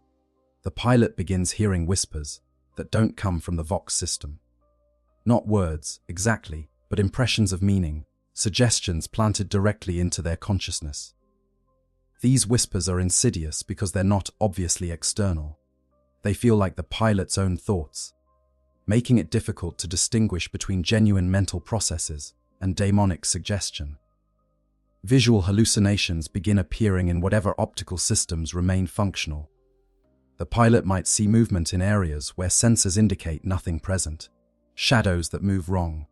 The pilot begins hearing whispers that don't come from the Vox system. Not words, exactly, but impressions of meaning, suggestions planted directly into their consciousness. These whispers are insidious because they're not obviously external. They feel like the pilot's own thoughts, making it difficult to distinguish between genuine mental processes and demonic suggestion. Visual hallucinations begin appearing in whatever optical systems remain functional. The pilot might see movement in areas where sensors indicate nothing present, shadows that move wrong,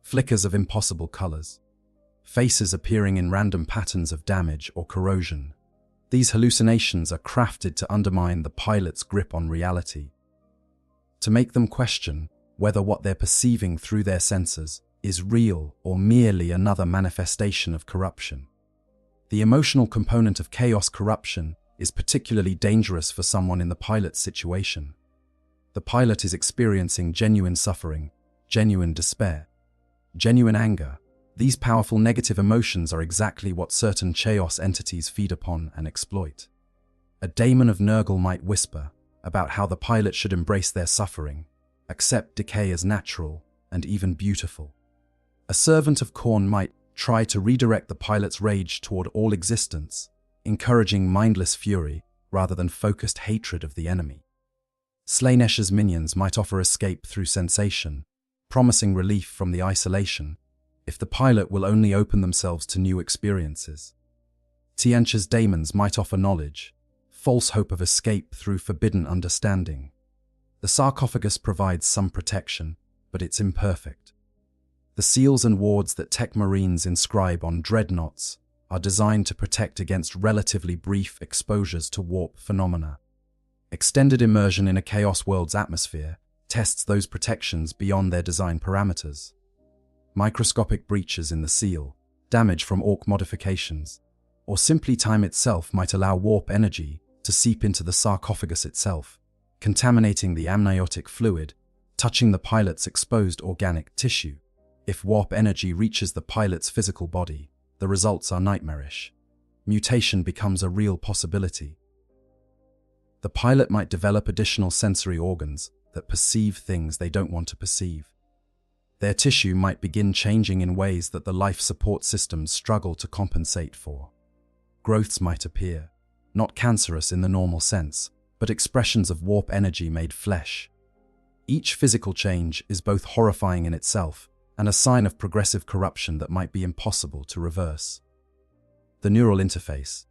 flickers of impossible colors, faces appearing in random patterns of damage or corrosion. These hallucinations are crafted to undermine the pilot's grip on reality, to make them question whether what they're perceiving through their sensors is real or merely another manifestation of corruption. The emotional component of chaos corruption is particularly dangerous for someone in the pilot's situation. The pilot is experiencing genuine suffering, genuine despair, genuine anger. These powerful negative emotions are exactly what certain chaos entities feed upon and exploit. A daemon of Nurgle might whisper about how the pilot should embrace their suffering, accept decay as natural and even beautiful. A servant of Khorne might try to redirect the pilot's rage toward all existence, encouraging mindless fury rather than focused hatred of the enemy. Slaanesh's minions might offer escape through sensation, promising relief from the isolation if the pilot will only open themselves to new experiences. Tiancha's daemons might offer knowledge, false hope of escape through forbidden understanding. The sarcophagus provides some protection, but it's imperfect. The seals and wards that tech marines inscribe on dreadnoughts are designed to protect against relatively brief exposures to warp phenomena. Extended immersion in a Chaos world's atmosphere tests those protections beyond their design parameters. Microscopic breaches in the seal, damage from Ork modifications, or simply time itself might allow warp energy to seep into the sarcophagus itself, contaminating the amniotic fluid, touching the pilot's exposed organic tissue. If warp energy reaches the pilot's physical body, the results are nightmarish. Mutation becomes a real possibility. The pilot might develop additional sensory organs that perceive things they don't want to perceive. Their tissue might begin changing in ways that the life support systems struggle to compensate for. Growths might appear, not cancerous in the normal sense, but expressions of warp energy made flesh. Each physical change is both horrifying in itself and a sign of progressive corruption that might be impossible to reverse. The neural interface,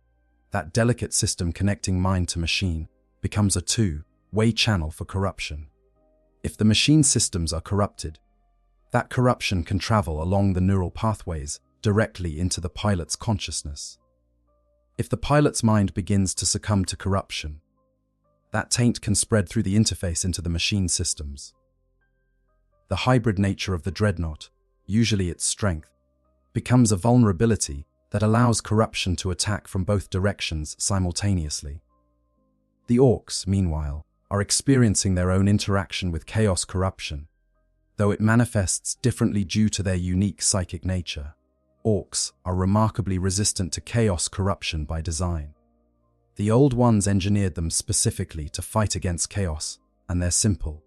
that delicate system connecting mind to machine, becomes a two-way channel for corruption. If the machine systems are corrupted, that corruption can travel along the neural pathways directly into the pilot's consciousness. If the pilot's mind begins to succumb to corruption, that taint can spread through the interface into the machine systems. The hybrid nature of the Dreadnought, usually its strength, becomes a vulnerability that allows corruption to attack from both directions simultaneously. The Orks, meanwhile, are experiencing their own interaction with chaos corruption, though it manifests differently due to their unique psychic nature. Orks are remarkably resistant to chaos corruption by design. The Old Ones engineered them specifically to fight against chaos, and their simple,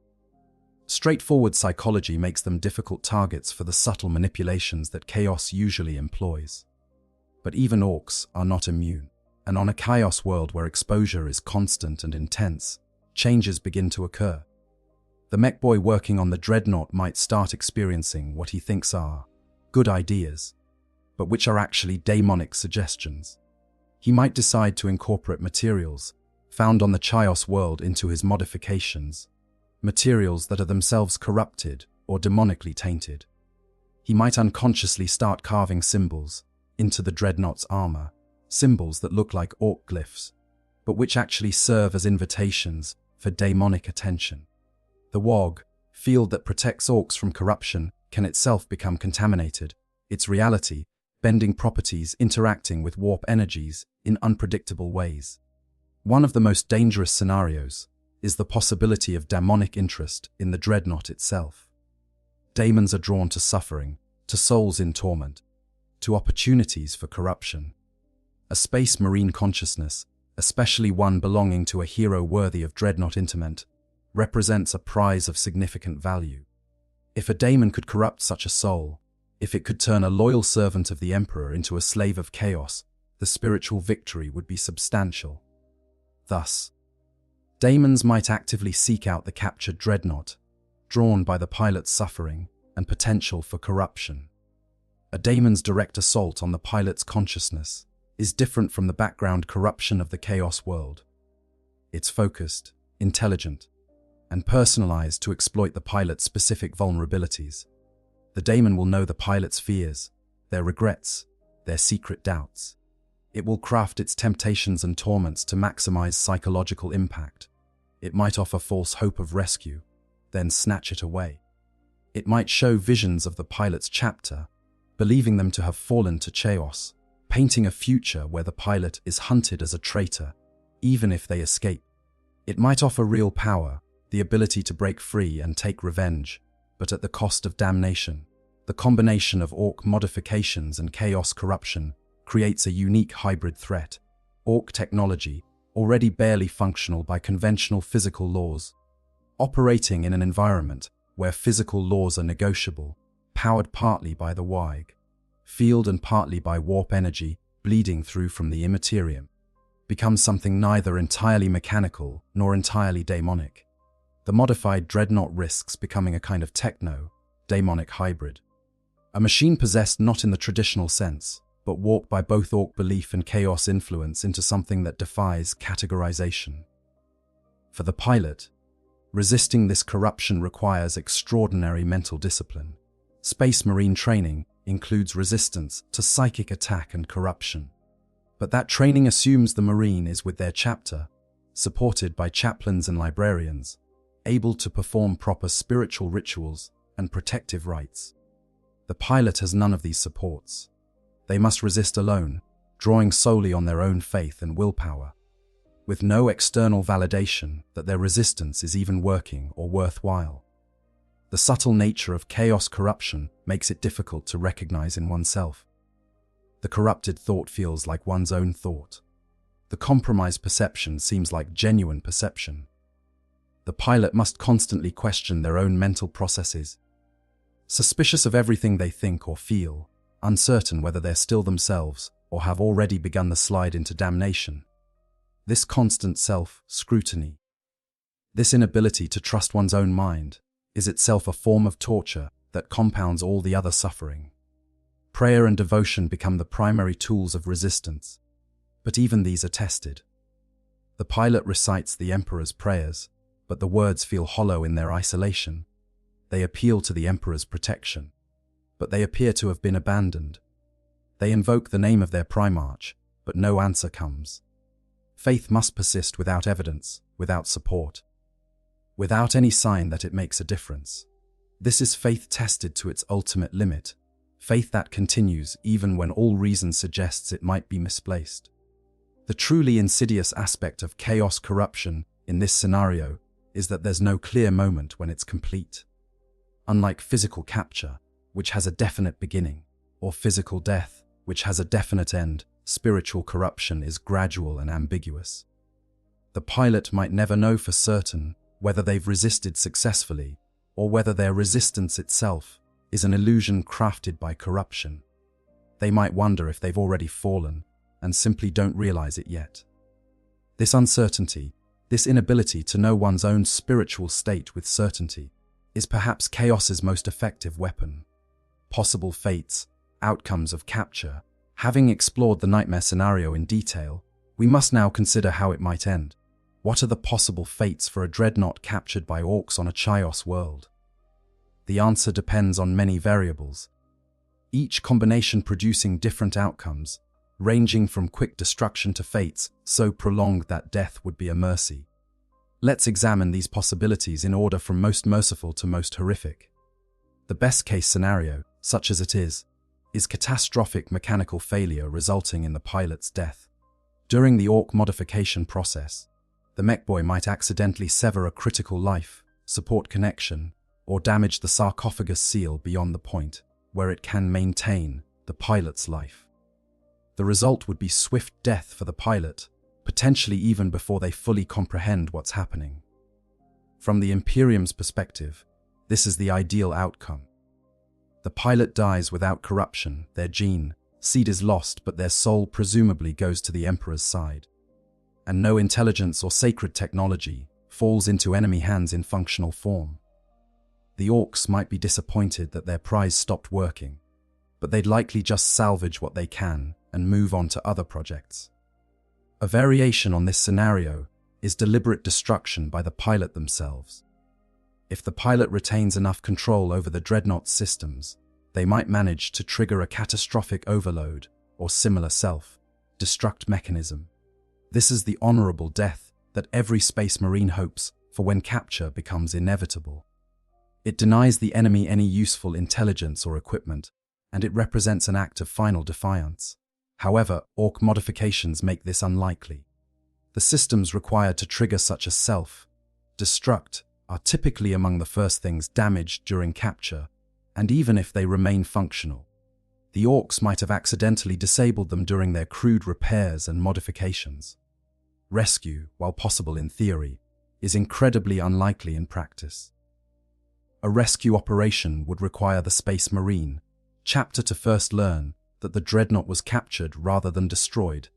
straightforward psychology makes them difficult targets for the subtle manipulations that chaos usually employs. But even Orks are not immune, and on a chaos world where exposure is constant and intense, changes begin to occur. The mech boy working on the Dreadnought might start experiencing what he thinks are good ideas, but which are actually daemonic suggestions. He might decide to incorporate materials found on the Chaos world into his modifications, materials that are themselves corrupted or demonically tainted. He might unconsciously start carving symbols into the Dreadnought's armor, symbols that look like Ork glyphs, but which actually serve as invitations for daemonic attention. The WOG, field that protects Orks from corruption, can itself become contaminated, its reality bending properties interacting with warp energies in unpredictable ways. One of the most dangerous scenarios is the possibility of demonic interest in the Dreadnought itself. Daemons are drawn to suffering, to souls in torment, to opportunities for corruption. A space marine consciousness, especially one belonging to a hero worthy of Dreadnought interment, represents a prize of significant value. If a daemon could corrupt such a soul, if it could turn a loyal servant of the Emperor into a slave of chaos, the spiritual victory would be substantial. Thus, daemons might actively seek out the captured Dreadnought, drawn by the pilot's suffering and potential for corruption. A daemon's direct assault on the pilot's consciousness is different from the background corruption of the Chaos world. It's focused, intelligent, and personalized to exploit the pilot's specific vulnerabilities. The daemon will know the pilot's fears, their regrets, their secret doubts. It will craft its temptations and torments to maximize psychological impact. It might offer false hope of rescue, then snatch it away. It might show visions of the pilot's chapter, believing them to have fallen to chaos, painting a future where the pilot is hunted as a traitor, even if they escape. It might offer real power, the ability to break free and take revenge, but at the cost of damnation. The combination of Ork modifications and chaos corruption creates a unique hybrid threat. Ork technology, already barely functional by conventional physical laws. Operating in an environment where physical laws are negotiable, powered partly by the WH40K field and partly by warp energy bleeding through from the Imperium, becomes something neither entirely mechanical nor entirely daemonic. The modified Dreadnought risks becoming a kind of techno-daemonic hybrid. A machine possessed not in the traditional sense, but warped by both Ork belief and chaos influence into something that defies categorization. For the pilot, resisting this corruption requires extraordinary mental discipline. Space Marine training includes resistance to psychic attack and corruption. But that training assumes the Marine is with their chapter, supported by chaplains and librarians, able to perform proper spiritual rituals and protective rites. The pilot has none of these supports. They must resist alone, drawing solely on their own faith and willpower, with no external validation that their resistance is even working or worthwhile. The subtle nature of chaos corruption makes it difficult to recognize in oneself. The corrupted thought feels like one's own thought. The compromised perception seems like genuine perception. The pilot must constantly question their own mental processes, suspicious of everything they think or feel, uncertain whether they're still themselves or have already begun the slide into damnation. This constant self-scrutiny, this inability to trust one's own mind, is itself a form of torture that compounds all the other suffering. Prayer and devotion become the primary tools of resistance, but even these are tested. The pilot recites the Emperor's prayers, but the words feel hollow in their isolation. They appeal to the Emperor's protection, but they appear to have been abandoned. They invoke the name of their Primarch, but no answer comes. Faith must persist without evidence, without support, without any sign that it makes a difference. This is faith tested to its ultimate limit, faith that continues even when all reason suggests it might be misplaced. The truly insidious aspect of chaos corruption in this scenario is that there's no clear moment when it's complete. Unlike physical capture, which has a definite beginning, or physical death, which has a definite end, spiritual corruption is gradual and ambiguous. The pilot might never know for certain whether they've resisted successfully, or whether their resistance itself is an illusion crafted by corruption. They might wonder if they've already fallen, and simply don't realize it yet. This uncertainty, this inability to know one's own spiritual state with certainty, is perhaps chaos's most effective weapon. Possible fates, outcomes of capture. Having explored the nightmare scenario in detail, we must now consider how it might end. What are the possible fates for a Dreadnought captured by Orks on a Chaos world? The answer depends on many variables, each combination producing different outcomes, ranging from quick destruction to fates so prolonged that death would be a mercy. Let's examine these possibilities in order from most merciful to most horrific. The best-case scenario, such as it is catastrophic mechanical failure resulting in the pilot's death. During the Ork modification process, the mechboy might accidentally sever a critical life support connection or damage the sarcophagus seal beyond the point where it can maintain the pilot's life. The result would be swift death for the pilot, potentially even before they fully comprehend what's happening. From the Imperium's perspective, this is the ideal outcome. The pilot dies without corruption, their gene, seed is lost, but their soul presumably goes to the Emperor's side. And no intelligence or sacred technology falls into enemy hands in functional form. The Orks might be disappointed that their prize stopped working, but they'd likely just salvage what they can and move on to other projects. A variation on this scenario is deliberate destruction by the pilot themselves. If the pilot retains enough control over the Dreadnought systems, they might manage to trigger a catastrophic overload or similar self-destruct mechanism. This is the honorable death that every Space Marine hopes for when capture becomes inevitable. It denies the enemy any useful intelligence or equipment, and it represents an act of final defiance. However, Ork modifications make this unlikely. The systems required to trigger such a self-destruct are typically among the first things damaged during capture, and even if they remain functional, the Orks might have accidentally disabled them during their crude repairs and modifications. Rescue, while possible in theory, is incredibly unlikely in practice. A rescue operation would require the Space Marine chapter to first learn that the Dreadnought was captured rather than destroyed,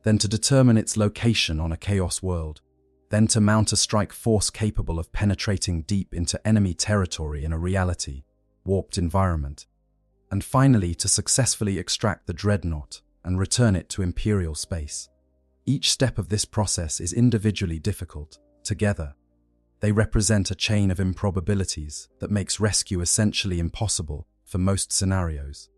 then to determine its location on a Chaos world, then to mount a strike force capable of penetrating deep into enemy territory in a reality, warped environment, and finally to successfully extract the Dreadnought and return it to Imperial space. Each step of this process is individually difficult. Together, they represent a chain of improbabilities that makes rescue essentially impossible for most scenarios.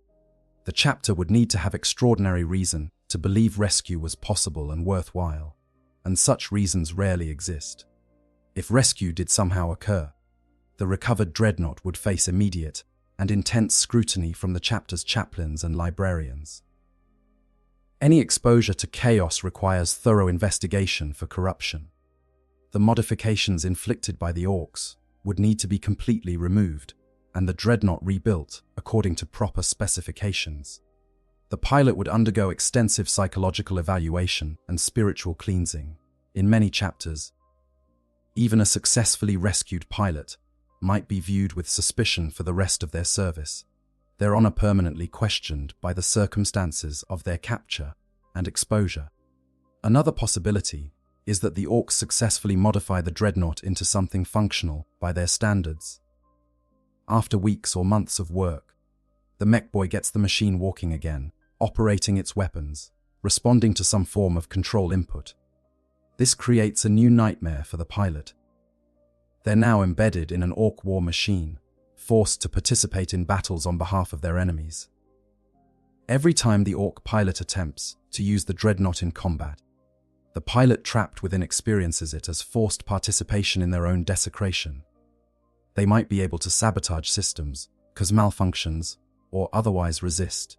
The chapter would need to have extraordinary reason to believe rescue was possible and worthwhile, and such reasons rarely exist. If rescue did somehow occur, the recovered Dreadnought would face immediate and intense scrutiny from the chapter's chaplains and librarians. Any exposure to chaos requires thorough investigation for corruption. The modifications inflicted by the Orks would need to be completely removed, and the Dreadnought rebuilt according to proper specifications. The pilot would undergo extensive psychological evaluation and spiritual cleansing. In many chapters, even a successfully rescued pilot might be viewed with suspicion for the rest of their service, their honor permanently questioned by the circumstances of their capture and exposure. Another possibility is that the Orks successfully modify the Dreadnought into something functional by their standards. After weeks or months of work, the mech boy gets the machine walking again, operating its weapons, responding to some form of control input. This creates a new nightmare for the pilot. They're now embedded in an Ork war machine, forced to participate in battles on behalf of their enemies. Every time the Ork pilot attempts to use the Dreadnought in combat, the pilot trapped within experiences it as forced participation in their own desecration. They might be able to sabotage systems, cause malfunctions, or otherwise resist,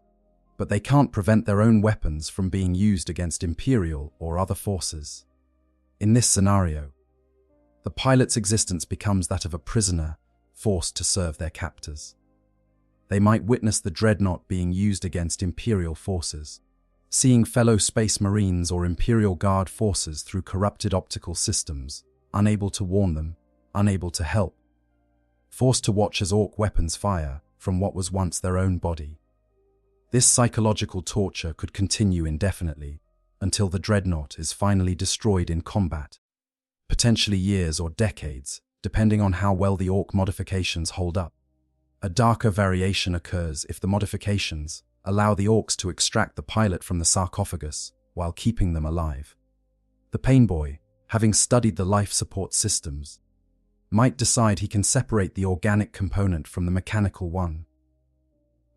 but they can't prevent their own weapons from being used against Imperial or other forces. In this scenario, the pilot's existence becomes that of a prisoner forced to serve their captors. They might witness the Dreadnought being used against Imperial forces, seeing fellow Space Marines or Imperial Guard forces through corrupted optical systems, unable to warn them, unable to help, forced to watch as Ork weapons fire from what was once their own body. This psychological torture could continue indefinitely until the Dreadnought is finally destroyed in combat, potentially years or decades, depending on how well the Ork modifications hold up. A darker variation occurs if the modifications allow the Orks to extract the pilot from the sarcophagus while keeping them alive. The pain boy, having studied the life support systems, might decide he can separate the organic component from the mechanical one.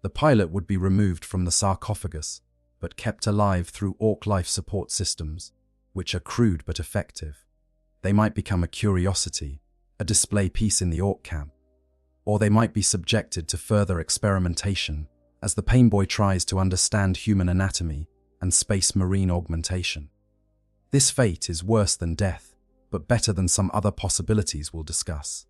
The pilot would be removed from the sarcophagus, but kept alive through Ork life support systems, which are crude but effective. They might become a curiosity, a display piece in the Ork camp, or they might be subjected to further experimentation as the pain boy tries to understand human anatomy and Space Marine augmentation. This fate is worse than death, but better than some other possibilities we'll discuss.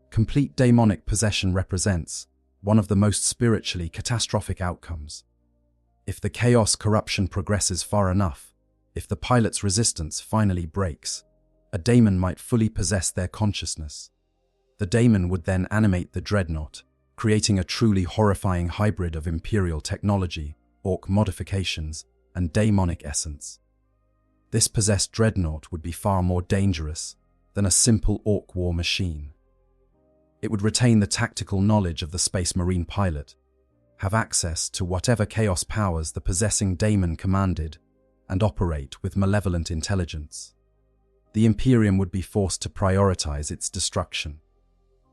Complete daemonic possession represents one of the most spiritually catastrophic outcomes. If the chaos corruption progresses far enough, if the pilot's resistance finally breaks, a daemon might fully possess their consciousness. The daemon would then animate the Dreadnought, creating a truly horrifying hybrid of Imperial technology, Ork modifications, and daemonic essence. This possessed Dreadnought would be far more dangerous than a simple Ork war machine. It would retain the tactical knowledge of the Space Marine pilot, have access to whatever chaos powers the possessing daemon commanded, and operate with malevolent intelligence. The Imperium would be forced to prioritize its destruction,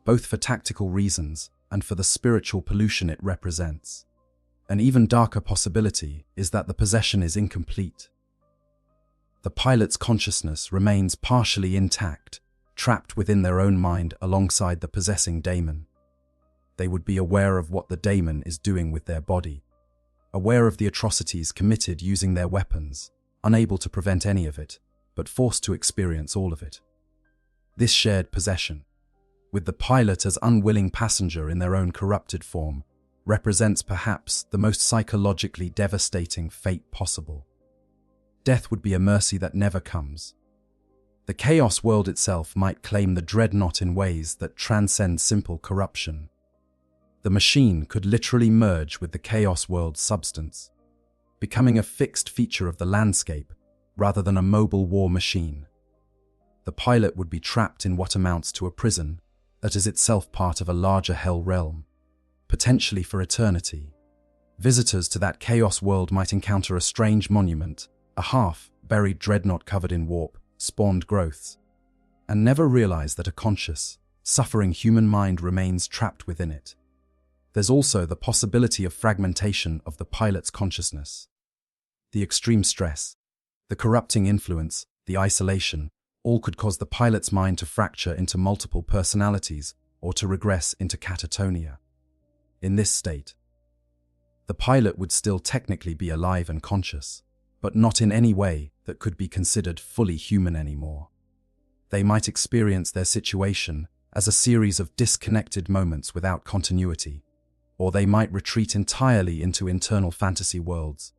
both for tactical reasons and for the spiritual pollution it represents. An even darker possibility is that the possession is incomplete. The pilot's consciousness remains partially intact, trapped within their own mind alongside the possessing daemon. They would be aware of what the daemon is doing with their body, aware of the atrocities committed using their weapons, unable to prevent any of it, but forced to experience all of it. This shared possession, with the pilot as unwilling passenger in their own corrupted form, represents perhaps the most psychologically devastating fate possible. death would be a mercy that never comes. The Chaos world itself might claim the Dreadnought in ways that transcend simple corruption. The machine could literally merge with the Chaos world's substance, becoming a fixed feature of the landscape rather than a mobile war machine. The pilot would be trapped in what amounts to a prison that is itself part of a larger hell realm, potentially for eternity. Visitors to that Chaos world might encounter a strange monument, a half-buried dreadnought covered in warp, spawned growths, and never realize that a conscious, suffering human mind remains trapped within it. There's also the possibility of fragmentation of the pilot's consciousness. The extreme stress, the corrupting influence, the isolation, all could cause the pilot's mind to fracture into multiple personalities or to regress into catatonia. In this state, the pilot would still technically be alive and conscious, but not in any way that could be considered fully human anymore. They might experience their situation as a series of disconnected moments without continuity, or they might retreat entirely into internal fantasy worlds,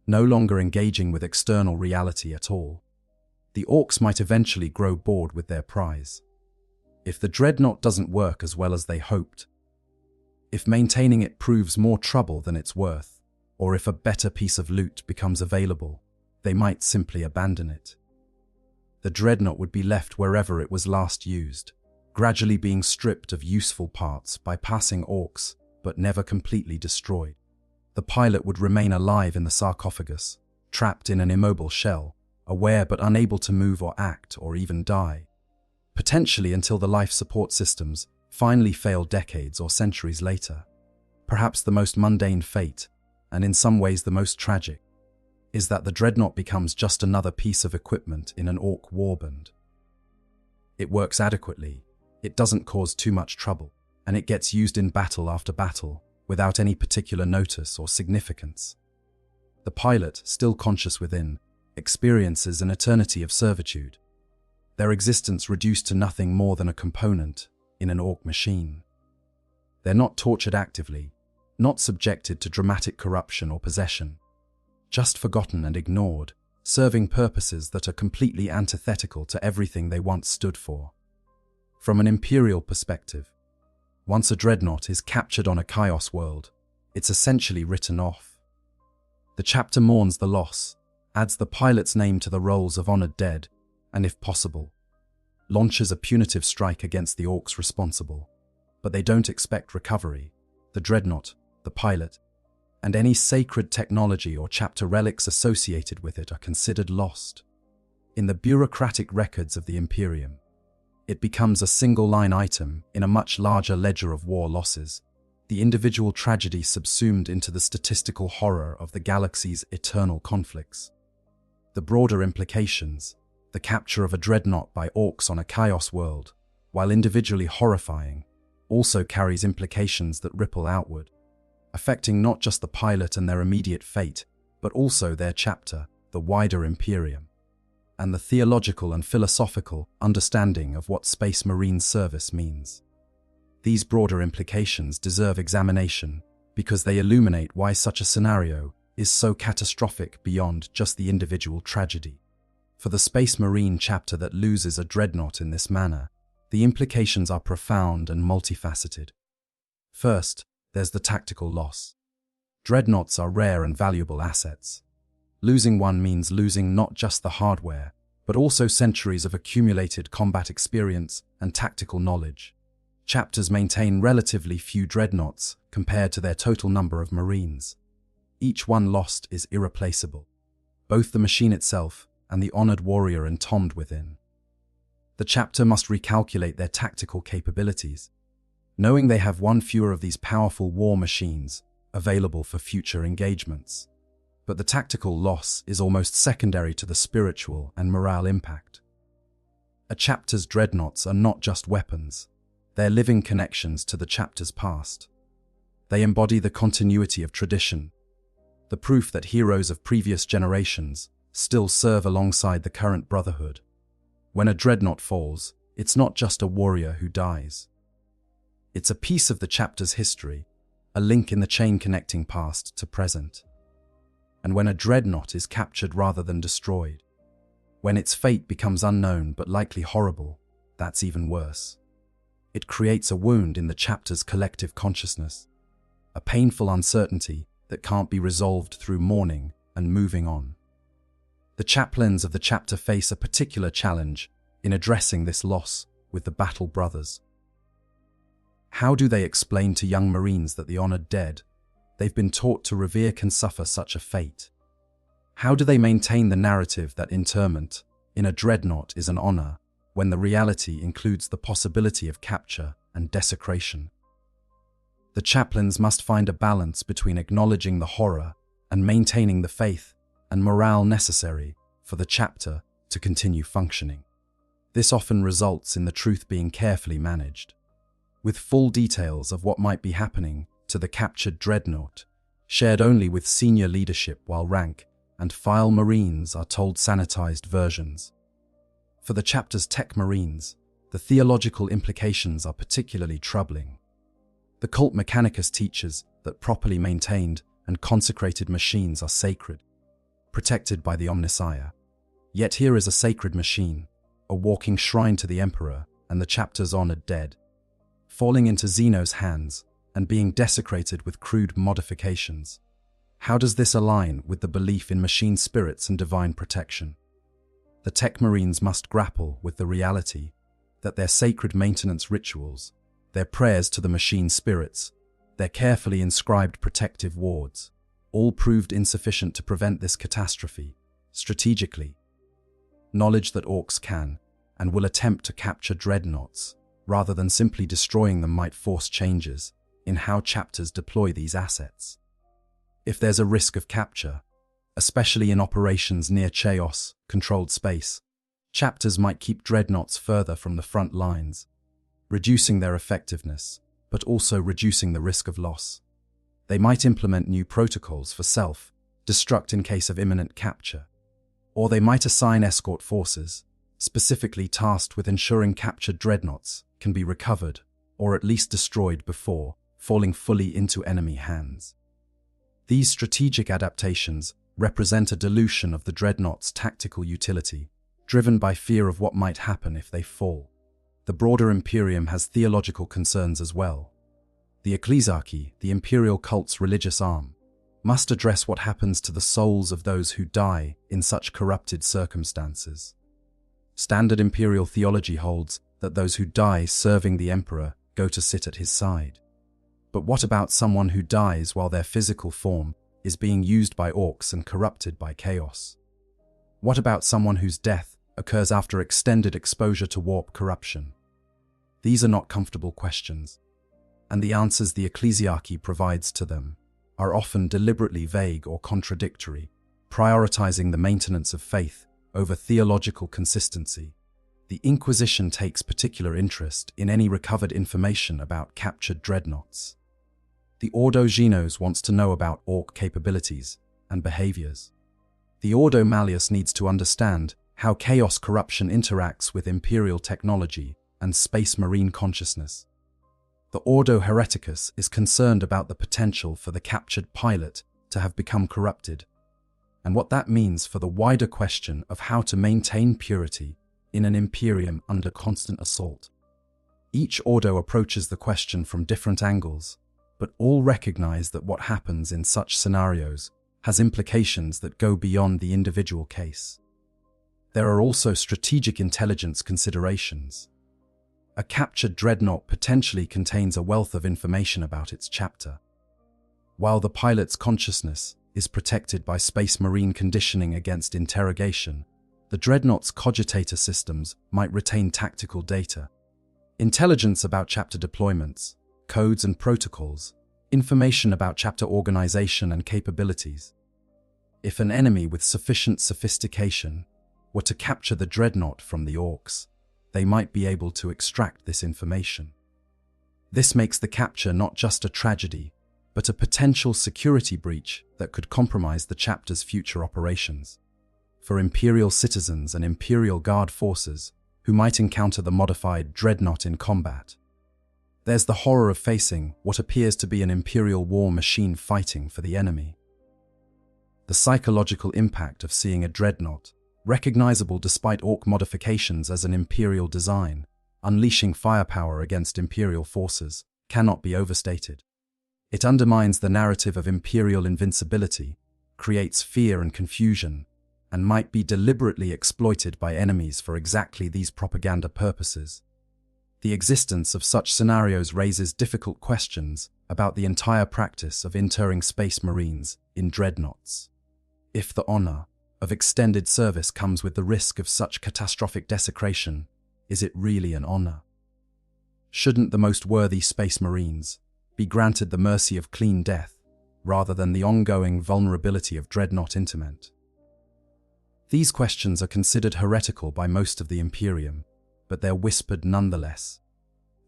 no longer engaging with external reality at all. The Orks might eventually grow bored with their prize. If the Dreadnought doesn't work as well as they hoped, if maintaining it proves more trouble than it's worth, or if a better piece of loot becomes available, they might simply abandon it. The Dreadnought would be left wherever it was last used, gradually being stripped of useful parts by passing Orks, but never completely destroyed. The pilot would remain alive in the sarcophagus, trapped in an immobile shell, aware but unable to move or act or even die, potentially until the life support systems finally fail decades or centuries later. Perhaps the most mundane fate, and in some ways the most tragic, is that the Dreadnought becomes just another piece of equipment in an Ork warband. It works adequately, it doesn't cause too much trouble, and it gets used in battle after battle without any particular notice or significance. The pilot, still conscious within, experiences an eternity of servitude, their existence reduced to nothing more than a component in an Ork machine. They're not tortured actively, not subjected to dramatic corruption or possession, just forgotten and ignored, serving purposes that are completely antithetical to everything they once stood for. From an Imperial perspective, once a Dreadnought is captured on a Chaos world, it's essentially written off. The chapter mourns the loss, adds the pilot's name to the rolls of honored dead, and if possible, launches a punitive strike against the Orks responsible. But they don't expect recovery. The Dreadnought, the pilot, and any sacred technology or chapter relics associated with it are considered lost. In the bureaucratic records of the Imperium, it becomes a single-line item in a much larger ledger of war losses, the individual tragedy subsumed into the statistical horror of the galaxy's eternal conflicts. The broader implications, the capture of a Dreadnought by Orks on a Chaos world, while individually horrifying, also carries implications that ripple outward, affecting not just the pilot and their immediate fate, but also their chapter, the wider Imperium, and the theological and philosophical understanding of what Space Marine service means. These broader implications deserve examination because they illuminate why such a scenario is so catastrophic beyond just the individual tragedy. For the Space Marine chapter that loses a Dreadnought in this manner, the implications are profound and multifaceted. First, there's the tactical loss. Dreadnoughts are rare and valuable assets. Losing one means losing not just the hardware, but also centuries of accumulated combat experience and tactical knowledge. Chapters maintain relatively few Dreadnoughts compared to their total number of Marines. Each one lost is irreplaceable, both the machine itself and the honored warrior entombed within. The chapter must recalculate their tactical capabilities, knowing they have one fewer of these powerful war machines available for future engagements. But the tactical loss is almost secondary to the spiritual and morale impact. A chapter's Dreadnoughts are not just weapons, they're living connections to the chapter's past. They embody the continuity of tradition, the proof that heroes of previous generations still serve alongside the current Brotherhood. When a Dreadnought falls, it's not just a warrior who dies. It's a piece of the chapter's history, a link in the chain connecting past to present. and when a dreadnought is captured rather than destroyed. When its fate becomes unknown but likely horrible, that's even worse. It creates a wound in the chapter's collective consciousness, a painful uncertainty that can't be resolved through mourning and moving on. The chaplains of the chapter face a particular challenge in addressing this loss with the Battle Brothers. How do they explain to young Marines that the honored dead they've been taught to revere can suffer such a fate? How do they maintain the narrative that interment in a dreadnought is an honor when the reality includes the possibility of capture and desecration? The chaplains must find a balance between acknowledging the horror and maintaining the faith and morale necessary for the chapter to continue functioning. This often results in the truth being carefully managed, with full details of what might be happening to the captured dreadnought shared only with senior leadership, while rank and file Marines are told sanitized versions. For the chapter's tech Marines, the theological implications are particularly troubling. The cult Mechanicus teaches that properly maintained and consecrated machines are sacred, protected by the Omnissiah. Yet here is a sacred machine, a walking shrine to the Emperor and the chapter's honored dead, falling into Xeno's hands and being desecrated with crude modifications. How does this align with the belief in machine spirits and divine protection? The tech Marines must grapple with the reality that their sacred maintenance rituals, their prayers to the machine spirits, their carefully inscribed protective wards, all proved insufficient to prevent this catastrophe. Strategically, knowledge that Orks can and will attempt to capture dreadnoughts rather than simply destroying them might force changes in how chapters deploy these assets. If there's a risk of capture, especially in operations near chaos-controlled space, chapters might keep dreadnoughts further from the front lines, reducing their effectiveness, but also reducing the risk of loss. They might implement new protocols for self-destruct in case of imminent capture, or they might assign escort forces, specifically tasked with ensuring captured dreadnoughts can be recovered or at least destroyed before falling fully into enemy hands. These strategic adaptations represent a dilution of the dreadnought's tactical utility, driven by fear of what might happen if they fall. The broader Imperium has theological concerns as well. The Ecclesiarchy, the imperial cult's religious arm, must address what happens to the souls of those who die in such corrupted circumstances. Standard imperial theology holds that those who die serving the emperor go to sit at his side. But what about someone who dies while their physical form is being used by Orks and corrupted by chaos? What about someone whose death occurs after extended exposure to warp corruption? These are not comfortable questions, and the answers the Ecclesiarchy provides to them are often deliberately vague or contradictory, prioritizing the maintenance of faith over theological consistency. The Inquisition takes particular interest in any recovered information about captured dreadnoughts. The Ordo Genos wants to know about Ork capabilities and behaviors. The Ordo Malleus needs to understand how chaos corruption interacts with imperial technology and space marine consciousness. The Ordo Hereticus is concerned about the potential for the captured pilot to have become corrupted, and what that means for the wider question of how to maintain purity in an Imperium under constant assault. Each Ordo approaches the question from different angles, but all recognize that what happens in such scenarios has implications that go beyond the individual case. There are also strategic intelligence considerations. A captured dreadnought potentially contains a wealth of information about its chapter. While the pilot's consciousness is protected by space marine conditioning against interrogation, the dreadnought's cogitator systems might retain tactical data, intelligence about chapter deployments, codes and protocols, information about chapter organization and capabilities. If an enemy with sufficient sophistication were to capture the dreadnought from the Orks, they might be able to extract this information. This makes the capture not just a tragedy, but a potential security breach that could compromise the chapter's future operations. For Imperial citizens and Imperial Guard forces who might encounter the modified Dreadnought in combat, there's the horror of facing what appears to be an Imperial war machine fighting for the enemy. The psychological impact of seeing a Dreadnought, recognizable despite Ork modifications as an Imperial design, unleashing firepower against Imperial forces, cannot be overstated. It undermines the narrative of Imperial invincibility, creates fear and confusion, and might be deliberately exploited by enemies for exactly these propaganda purposes. The existence of such scenarios raises difficult questions about the entire practice of interring Space Marines in Dreadnoughts. If the honor of extended service comes with the risk of such catastrophic desecration, is it really an honor? Shouldn't the most worthy Space Marines be granted the mercy of clean death rather than the ongoing vulnerability of Dreadnought interment? These questions are considered heretical by most of the Imperium, but they're whispered nonetheless,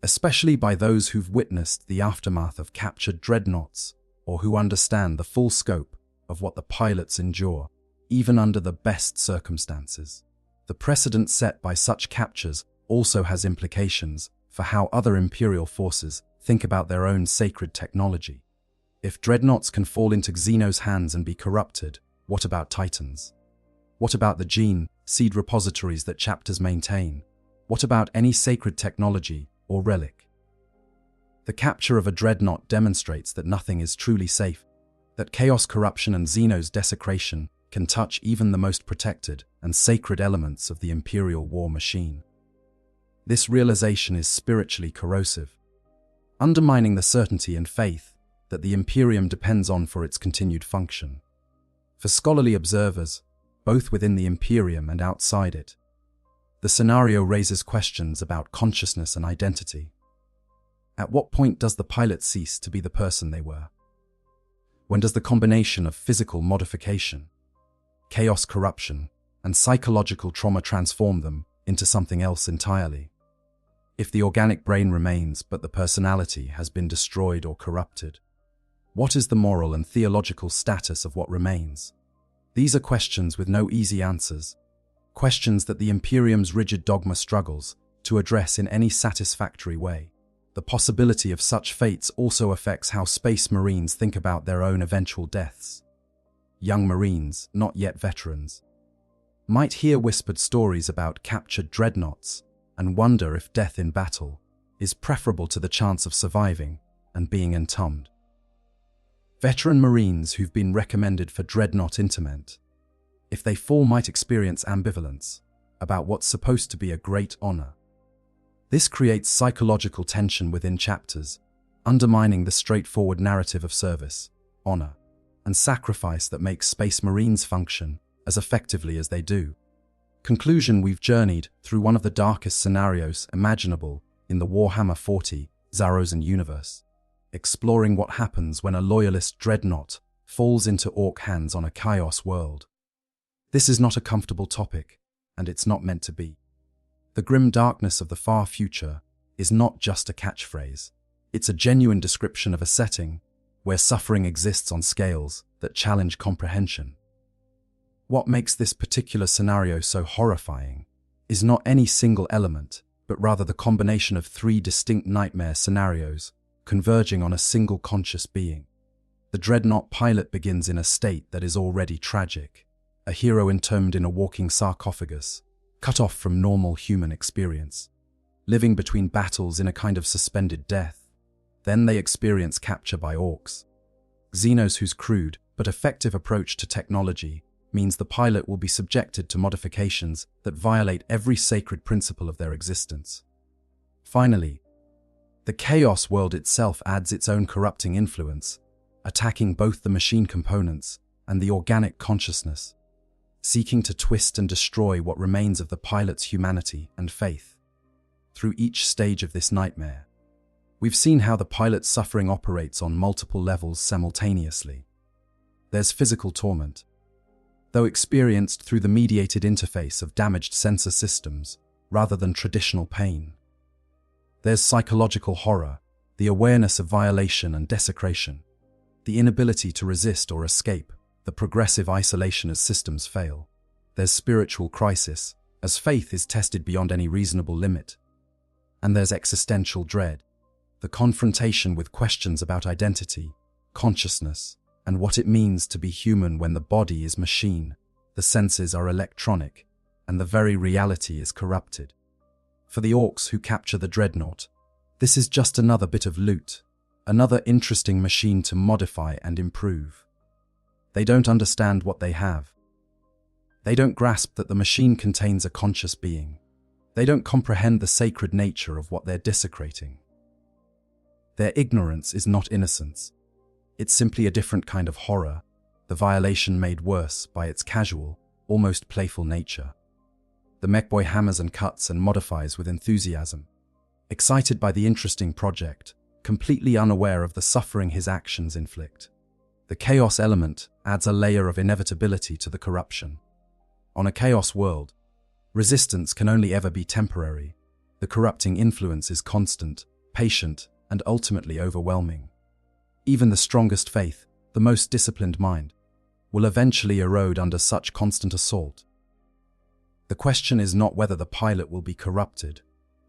especially by those who've witnessed the aftermath of captured Dreadnoughts or who understand the full scope of what the pilots endure, even under the best circumstances. The precedent set by such captures also has implications for how other Imperial forces think about their own sacred technology. If Dreadnoughts can fall into Xeno's hands and be corrupted, what about Titans? What about the gene seed repositories that chapters maintain? What about any sacred technology or relic? The capture of a Dreadnought demonstrates that nothing is truly safe, that chaos, corruption, and Xeno's desecration can touch even the most protected and sacred elements of the Imperial war machine. This realization is spiritually corrosive, undermining the certainty and faith that the Imperium depends on for its continued function. For scholarly observers, both within the Imperium and outside it, the scenario raises questions about consciousness and identity. At what point does the pilot cease to be the person they were? When does the combination of physical modification, chaos, corruption, and psychological trauma transform them into something else entirely? If the organic brain remains but the personality has been destroyed or corrupted, what is the moral and theological status of what remains? These are questions with no easy answers, questions that the Imperium's rigid dogma struggles to address in any satisfactory way. The possibility of such fates also affects how Space Marines think about their own eventual deaths. Young Marines, not yet veterans, might hear whispered stories about captured Dreadnoughts and wonder if death in battle is preferable to the chance of surviving and being entombed. Veteran Marines who've been recommended for Dreadnought interment, if they fall, might experience ambivalence about what's supposed to be a great honor. This creates psychological tension within chapters, undermining the straightforward narrative of service, honor, and sacrifice that makes Space Marines function as effectively as they do. Conclusion: we've journeyed through one of the darkest scenarios imaginable in the Warhammer 40K universe, exploring what happens when a Loyalist Dreadnought falls into Ork hands on a chaos world. This is not a comfortable topic, and it's not meant to be. The grim darkness of the far future is not just a catchphrase. It's a genuine description of a setting where suffering exists on scales that challenge comprehension. What makes this particular scenario so horrifying is not any single element, but rather the combination of three distinct nightmare scenarios converging on a single conscious being. The Dreadnought pilot begins in a state that is already tragic, a hero entombed in a walking sarcophagus, cut off from normal human experience, living between battles in a kind of suspended death. Then they experience capture by Orks, Xenos whose crude but effective approach to technology means the pilot will be subjected to modifications that violate every sacred principle of their existence. Finally, the chaos world itself adds its own corrupting influence, attacking both the machine components and the organic consciousness, seeking to twist and destroy what remains of the pilot's humanity and faith. Through each stage of this nightmare, we've seen how the pilot's suffering operates on multiple levels simultaneously. There's physical torment, though experienced through the mediated interface of damaged sensor systems rather than traditional pain. There's psychological horror, the awareness of violation and desecration, the inability to resist or escape, the progressive isolation as systems fail. There's spiritual crisis, as faith is tested beyond any reasonable limit. And there's existential dread, the confrontation with questions about identity, consciousness, and what it means to be human when the body is machine, the senses are electronic, and the very reality is corrupted. For the Orks who capture the Dreadnought, this is just another bit of loot, another interesting machine to modify and improve. They don't understand what they have. They don't grasp that the machine contains a conscious being. They don't comprehend the sacred nature of what they're desecrating. Their ignorance is not innocence. It's simply a different kind of horror, the violation made worse by its casual, almost playful nature. The mechboy hammers and cuts and modifies with enthusiasm, excited by the interesting project, completely unaware of the suffering his actions inflict. The chaos element adds a layer of inevitability to the corruption. On a chaos world, resistance can only ever be temporary. The corrupting influence is constant, patient, and ultimately overwhelming. Even the strongest faith, the most disciplined mind, will eventually erode under such constant assault. The question is not whether the pilot will be corrupted,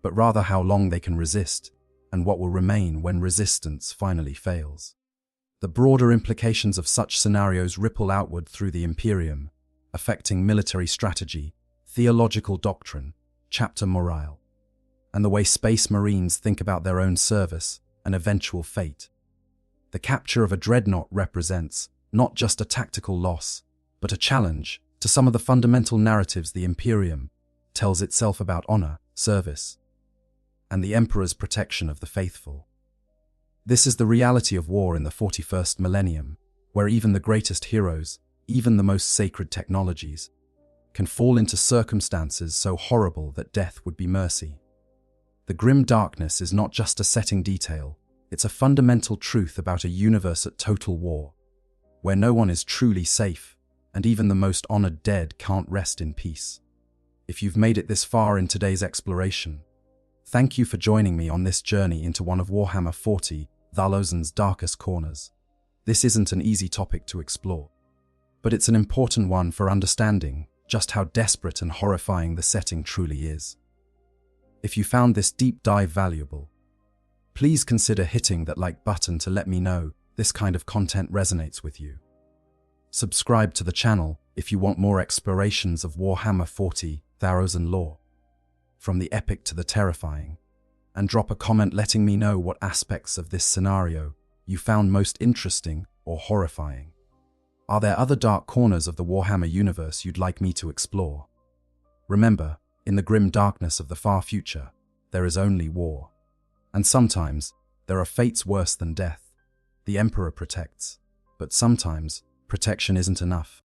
but rather how long they can resist, and what will remain when resistance finally fails. The broader implications of such scenarios ripple outward through the Imperium, affecting military strategy, theological doctrine, chapter morale, and the way Space Marines think about their own service and eventual fate. The capture of a Dreadnought represents not just a tactical loss, but a challenge to some of the fundamental narratives the Imperium tells itself about honor, service, and the Emperor's protection of the faithful. This is the reality of war in the 41st millennium, where even the greatest heroes, even the most sacred technologies, can fall into circumstances so horrible that death would be mercy. The grim darkness is not just a setting detail, it's a fundamental truth about a universe at total war, where no one is truly safe, and even the most honored dead can't rest in peace. If you've made it this far in today's exploration, thank you for joining me on this journey into one of Warhammer 40k's darkest corners. This isn't an easy topic to explore, but it's an important one for understanding just how desperate and horrifying the setting truly is. If you found this deep dive valuable, please consider hitting that like button to let me know this kind of content resonates with you. Subscribe to the channel if you want more explorations of Warhammer 40k's lore, from the epic to the terrifying, and drop a comment letting me know what aspects of this scenario you found most interesting or horrifying. Are there other dark corners of the Warhammer universe you'd like me to explore? Remember, in the grim darkness of the far future, there is only war. And sometimes, there are fates worse than death. The Emperor protects, but sometimes, protection isn't enough.